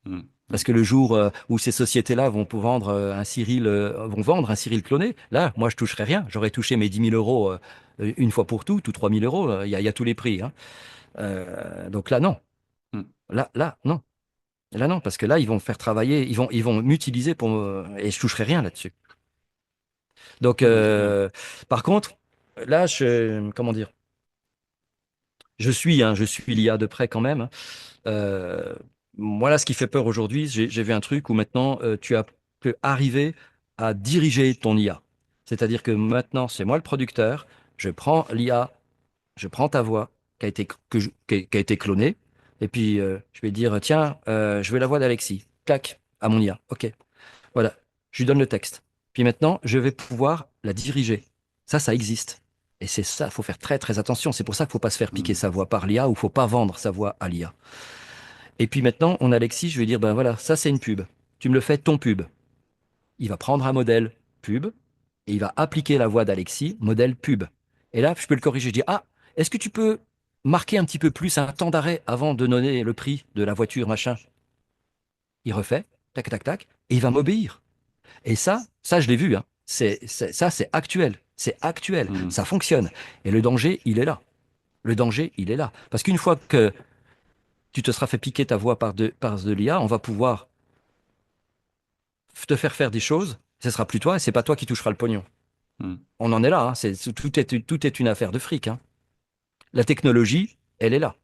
B: mm.
C: Parce
B: Mm.
C: que le jour où ces sociétés-là vont pour vendre un Cyril, vont vendre un Cyril cloné, là, moi, je toucherai rien. J'aurais touché mes 10 000 € une fois pour toutes ou 3 000 €. Il y a tous les prix, hein. Donc là, non.
B: Mm.
C: Là, non. Là, non, parce que là, ils vont faire travailler, ils vont m'utiliser pour et je toucherai rien là-dessus. Donc,
B: Ouais, c'est clair.
C: par contre, là, comment dire, je suis l'IA de près quand même, hein. Euh, Moi, là, ce qui fait peur aujourd'hui, j'ai vu un truc où maintenant, peux arriver à diriger ton IA. C'est-à-dire que maintenant, c'est moi le producteur, je prends l'IA, je prends ta voix qui a été, qui a été clonée, et puis je vais dire, tiens, je veux la voix d'Alexis. Clac, à mon IA. OK. Voilà, je lui donne le texte. Puis maintenant, je vais pouvoir la diriger. Ça existe. Et c'est ça, il faut faire très très attention. C'est pour ça qu'il ne faut pas se faire piquer
B: Mm.
C: sa voix par l'IA ou il ne faut pas vendre sa voix à l'IA. Et puis maintenant, on a Alexis, je vais dire, ben voilà, ça c'est une pub. Tu me le fais ton pub. Il va prendre un modèle pub et il va appliquer la voix d'Alexis, modèle pub. Et là, je peux le corriger. Je dis, ah, est-ce que tu peux marquer un petit peu plus un temps d'arrêt avant de donner le prix de la voiture, machin? Il refait, tac, tac, tac, et il va m'obéir. Et ça, je l'ai vu, hein. Ça, c'est actuel. C'est actuel.
B: Mm.
C: Ça fonctionne. Et le danger, il est là. Le danger, il est là. Parce qu'une fois que tu te seras fait piquer ta voix par de l'IA, on va pouvoir te faire faire des choses. Ce sera plus toi et c'est pas toi qui touchera le pognon.
B: Mm.
C: On en est là, hein. Tout est une affaire de fric, hein. La technologie, elle est là.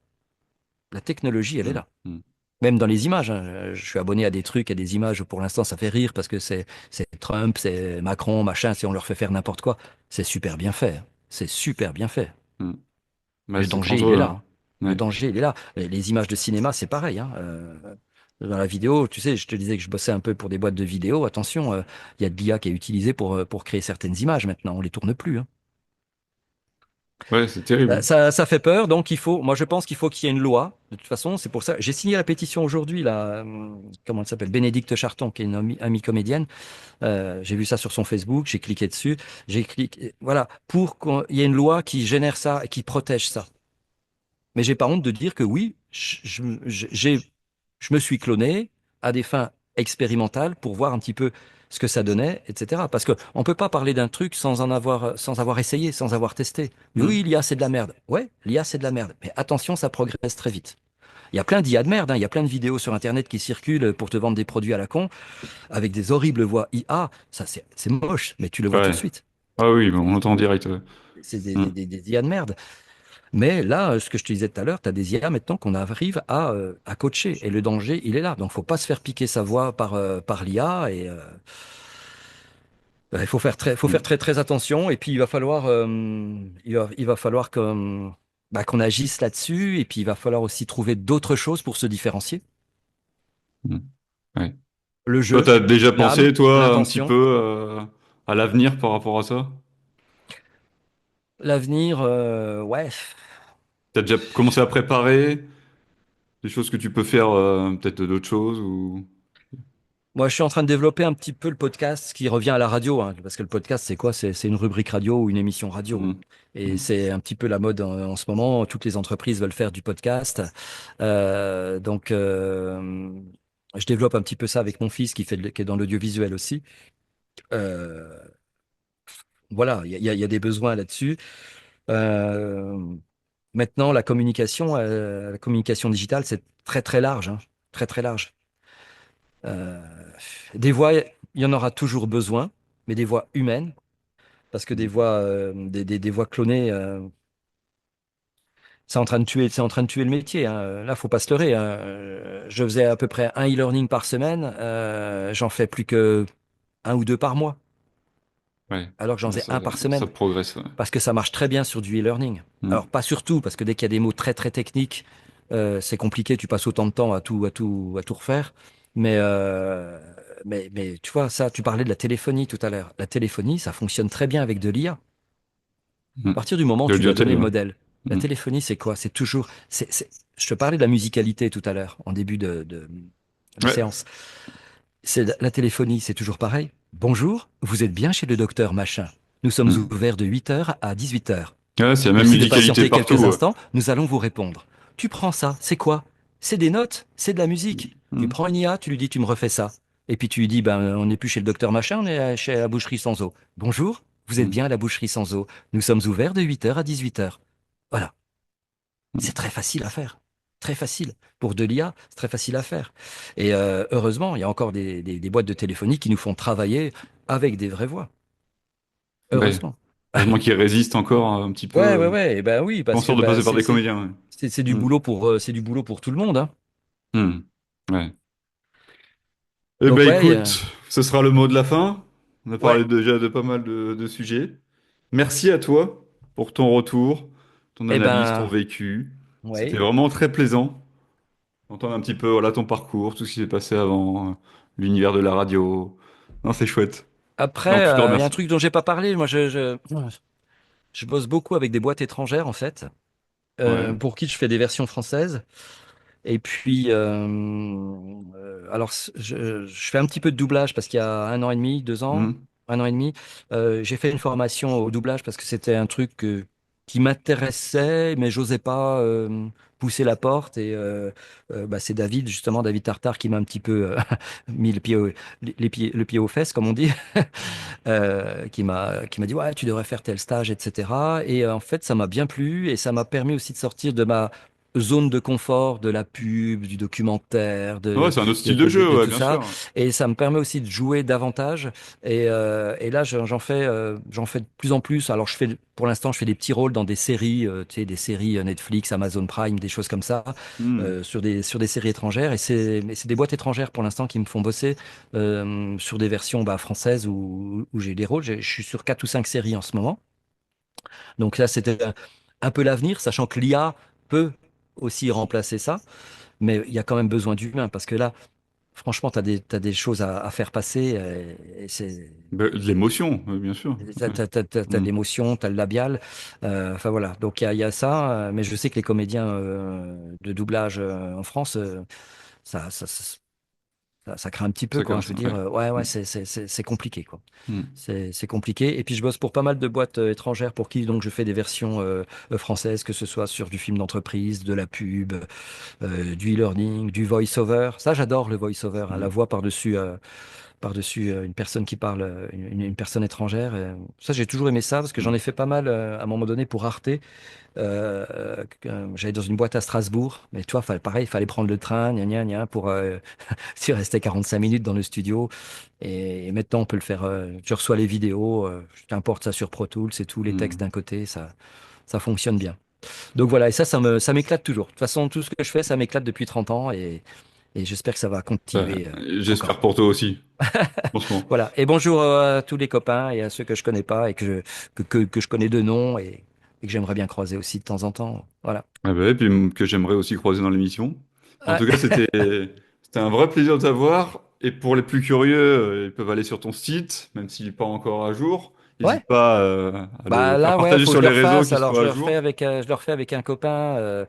C: La technologie, elle est
B: Mm.
C: là.
B: Mm.
C: Même dans les images, hein. Je suis abonné à des trucs, à des images où pour l'instant ça fait rire parce que c'est Trump, c'est Macron, machin, si on leur fait faire n'importe quoi. C'est super bien fait, hein. C'est super bien fait.
B: Mm. Ouais,
C: Le
B: c'est
C: danger, il est
B: dangereux,
C: là,
B: hein.
C: hein. Le
B: Ouais.
C: danger, il est là. Les images de cinéma, c'est pareil, hein. Dans la vidéo, tu sais, je te disais que je bossais un peu pour des boîtes de vidéo. Attention, il y a de l'IA qui est utilisée pour créer certaines images maintenant. On les tourne plus, hein.
B: Ouais, c'est terrible, hein.
C: Ça fait peur, donc moi je pense qu'il faut qu'il y ait une loi. De toute façon, c'est pour ça. J'ai signé la pétition aujourd'hui, là, comment elle s'appelle? Bénédicte Charton, qui est une amie comédienne. J'ai vu ça sur son Facebook, j'ai cliqué dessus. J'ai cliqué, voilà, pour qu'il y ait une loi qui génère ça et qui protège ça. Mais j'ai pas honte de dire que oui, je me suis cloné à des fins expérimentales pour voir un petit peu ce que ça donnait, etc. Parce que on peut pas parler d'un truc sans avoir essayé, sans avoir testé. Mais
B: Mm.
C: oui, l'IA c'est de la merde. Ouais, l'IA c'est de la merde. Mais attention, ça progresse très vite. Il y a plein d'IA de merde, hein. Il y a plein de vidéos sur Internet qui circulent pour te vendre des produits à la con avec des horribles voix IA. Ça, c'est moche, mais tu le vois tout de
B: Ouais.
C: suite.
B: Ah oui, on l'entend en direct. Ouais.
C: C'est
B: Mm.
C: des IA de merde. Mais là, ce que je te disais tout à l'heure, tu as des IA maintenant qu'on arrive à coacher. Et le danger, il est là. Donc, faut pas se faire piquer sa voix par l'IA. Et il faut faire
B: Mm.
C: très, très attention. Et puis, il va falloir, il va falloir qu'on agisse là-dessus. Et puis, il va falloir aussi trouver d'autres choses pour se différencier.
B: Mm. Ouais.
C: Le
B: Toi,
C: jeu,
B: t'as déjà
C: l'âme,
B: pensé, toi, un petit peu
C: l'intention,
B: à l'avenir par rapport à ça?
C: l'avenir, ouais.
B: T'as déjà commencé à préparer des choses que tu peux faire, peut-être d'autres choses ou...
C: Moi, je suis en train de développer un petit peu le podcast qui revient à la radio, hein, parce que le podcast, c'est quoi? C'est une rubrique radio ou une émission radio.
B: Mm.
C: Et
B: Mm.
C: c'est un petit peu la mode en ce moment. Toutes les entreprises veulent faire du podcast. Donc, je développe un petit peu ça avec mon fils qui est dans l'audiovisuel aussi. Euh, voilà, il y a des besoins là-dessus. Euh, Maintenant, la communication digitale, c'est très très large, hein, très très large. Euh, des voix, il y en aura toujours besoin, mais des voix humaines, parce que des voix, des voix clonées, c'est en train de tuer le métier, hein. Là, faut pas se leurrer, hein. Je faisais à peu près un e-learning par semaine, j'en fais plus que un ou deux par mois,
B: Ouais.
C: alors que j'en
B: Ouais,
C: faisais
B: ça,
C: un par
B: ça
C: semaine.
B: progresse. Ouais.
C: Parce que ça marche très bien sur du e-learning.
B: Mm.
C: Alors, pas surtout, parce que dès qu'il y a des mots très très techniques, c'est compliqué, tu passes autant de temps à tout refaire. Mais, euh, mais tu vois, ça, tu parlais de la téléphonie tout à l'heure. La téléphonie, ça fonctionne très bien avec de l'IA. À
B: Mm.
C: partir du moment où tu lui as
B: L'audiotel,
C: donné le
B: ouais.
C: modèle. La
B: Mm.
C: téléphonie, c'est quoi? C'est toujours. Je te parlais de la musicalité tout à l'heure, en début de
B: Ouais.
C: séance. La téléphonie, c'est toujours pareil. Bonjour, vous êtes bien chez le docteur Machin. Nous sommes
B: Mm.
C: ouverts de 8 heures à 18 heures.
B: Ouais, c'est la même
C: Merci de
B: musicalité
C: patienter
B: partout.
C: quelques
B: Ouais.
C: instants, nous allons vous répondre. Tu prends ça, c'est quoi? C'est des notes, c'est de la musique. Tu
B: Mm.
C: prends une IA, tu lui dis tu me refais ça. Et puis tu lui dis ben on n'est plus chez le docteur machin, on est chez la boucherie sans eau. Bonjour, vous êtes
B: Mm.
C: bien à la boucherie sans eau. Nous sommes ouverts de 8 heures à 18 heures. Voilà, c'est
B: Mm.
C: très facile à faire. Très facile. Pour de l'IA, c'est très facile à faire. Et heureusement, il y a encore des boîtes de téléphonie qui nous font travailler avec des vraies voix.
B: Ouais.
C: Heureusement.
B: Heureusement qu'il résiste encore un petit peu.
C: Ouais, ouais, ouais. Et ben oui,
B: En
C: parce que
B: sorte de
C: bah,
B: passer par des comédiens.
C: c'est
B: Ouais.
C: du
B: Mm.
C: boulot c'est du boulot pour tout le monde, hein.
B: Mm. Ouais. Eh
C: Donc
B: ben
C: ouais,
B: écoute, ce sera le mot de la fin. On a
C: ouais.
B: parlé déjà de pas mal de sujets. Merci à toi pour ton retour, ton
C: Eh
B: analyse, ton
C: ben,
B: vécu. C'était
C: ouais.
B: vraiment très plaisant d'entendre un petit peu voilà, ton parcours, tout ce qui s'est passé avant, l'univers de la radio. Non, c'est chouette. Donc
C: Après,
B: je te
C: il y a un
B: remercie.
C: truc dont j'ai pas parlé. Moi, je bosse beaucoup avec des boîtes étrangères, en fait,
B: Ouais.
C: pour qui je fais des versions françaises. Et puis, alors, je fais un petit peu de doublage parce qu'il y a un an et demi, 2 ans,
B: Mhm.
C: un an et demi, j'ai fait une formation au doublage parce que c'était un truc qui m'intéressait, mais j'osais pas pousser la porte. Et bah, c'est David, justement, David Tartare, qui m'a un petit peu mis le pied aux fesses, comme on dit, qui m'a dit, ouais, tu devrais faire tel stage, etc. Et en fait, ça m'a bien plu et ça m'a permis aussi de sortir de ma zone de confort, de la pub, du documentaire,
B: Ouais, c'est un autre style de jeu,
C: de
B: ouais,
C: tout
B: bien
C: ça.
B: sûr.
C: Et ça me permet aussi de jouer davantage. Et là, j'en fais de plus en plus. Alors, pour l'instant, je fais des petits rôles dans des séries, tu sais, des séries Netflix, Amazon Prime, des choses comme ça,
B: Mhm.
C: sur des séries étrangères. Mais c'est des boîtes étrangères pour l'instant qui me font bosser sur des versions bah, françaises où j'ai des rôles. Je suis sur 4 ou 5 séries en ce moment. Donc là, c'était un peu l'avenir, sachant que l'IA peut aussi remplacer ça. Mais il y a quand même besoin d'humains parce que là, franchement, t'as des choses à faire passer. Et
B: Ben, de l'émotion, bien sûr. Ouais.
C: t'as de
B: Mhm.
C: l'émotion, t'as le labial. Enfin voilà. Donc il y a ça. Mais je sais que les comédiens de doublage en France, ça, ça, ça, ça craint un petit peu,
B: Ça
C: quoi.
B: comme
C: Je veux
B: ça,
C: dire,
B: ouais.
C: ouais, ouais,
B: Mhm.
C: c'est compliqué, quoi.
B: Mhm.
C: C'est compliqué. Et puis, je bosse pour pas mal de boîtes étrangères pour qui, donc, je fais des versions françaises, que ce soit sur du film d'entreprise, de la pub, du e-learning, du voice-over. Ça, j'adore le voice-over, hein, la
B: Mhm.
C: voix par-dessus une personne qui parle, une personne étrangère. Ça, j'ai toujours aimé ça parce que j'en ai fait pas mal à un moment donné pour Arte. J'allais dans une boîte à Strasbourg, mais tu vois, pareil, il fallait prendre le train, gna, gna, gna, pour tu restais 45 minutes dans le studio. Et maintenant, on peut le faire. Tu reçois les vidéos, je t'importe ça sur Pro Tools, c'est tout, les textes
B: Mhm.
C: d'un côté, ça fonctionne bien. Donc voilà, et ça m'éclate toujours. De toute façon, tout ce que je fais, ça m'éclate depuis 30 ans et j'espère que ça va
B: Ben,
C: continuer
B: j'espère
C: encore.
B: pour toi aussi, franchement.
C: Voilà. Et bonjour à tous les copains et à ceux que je connais pas et que je connais de nom et que j'aimerais bien croiser aussi de temps en temps. Voilà.
B: Ah ben, et puis que j'aimerais aussi croiser dans l'émission. En
C: Ouais.
B: tout cas, c'était C'est un vrai plaisir de t'avoir. Et pour les plus curieux, ils peuvent aller sur ton site, même s'il n'est pas encore à jour.
C: Ouais.
B: N'hésite pas à
C: Bah
B: à
C: là, ouais,
B: partager
C: faut que
B: sur
C: je le
B: les réseaux
C: refasse.
B: qui
C: Alors,
B: soient à jour.
C: je le refais avec un copain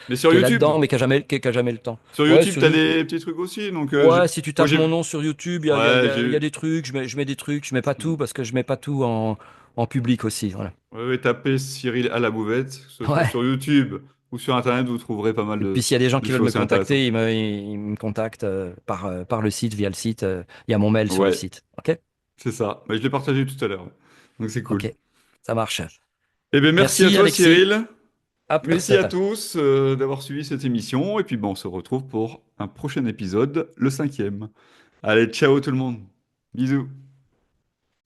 B: Mais sur
C: qui est
B: YouTube,
C: là-dedans, mais qui a jamais le temps.
B: sur
C: Ouais,
B: YouTube,
C: sur
B: t'as
C: YouTube.
B: des petits trucs aussi. Donc,
C: Ouais, si tu
B: moi,
C: tapes mon nom sur YouTube,
B: ouais,
C: il y a des trucs. Je mets des trucs. Je mets pas tout parce que je mets pas tout en public aussi. Voilà.
B: ouais, ouais, tapez Cyril à la bouvette, que ce soit
C: Ouais.
B: sur YouTube ou sur Internet, vous trouverez pas mal
C: Et puis s'il y a des gens
B: de
C: qui veulent me
B: choses intéressantes.
C: contacter, ils me contactent par le site, via le site. Il y a mon mail sur le
B: Ouais,
C: site. Ok?
B: c'est ça. Mais je l'ai partagé tout à l'heure. Donc, c'est cool.
C: Ok. Ça marche.
B: Eh bien, merci à
C: Merci,
B: toi,
C: Alexis.
B: Cyril.
C: À plus.
B: Merci à tous d'avoir suivi cette émission. Et puis, bon, on se retrouve pour un prochain épisode, le 5e. Allez, ciao tout le monde. Bisous.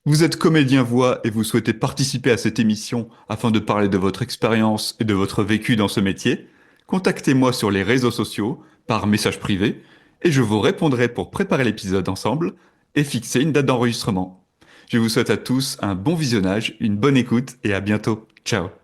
B: Vous êtes comédien voix et vous souhaitez participer à cette émission afin de parler de votre expérience et de votre vécu dans ce métier? Contactez-moi sur les réseaux sociaux, par message privé, et je vous répondrai pour préparer l'épisode ensemble et fixer une date d'enregistrement. Je vous souhaite à tous un bon visionnage, une bonne écoute et à bientôt. Ciao.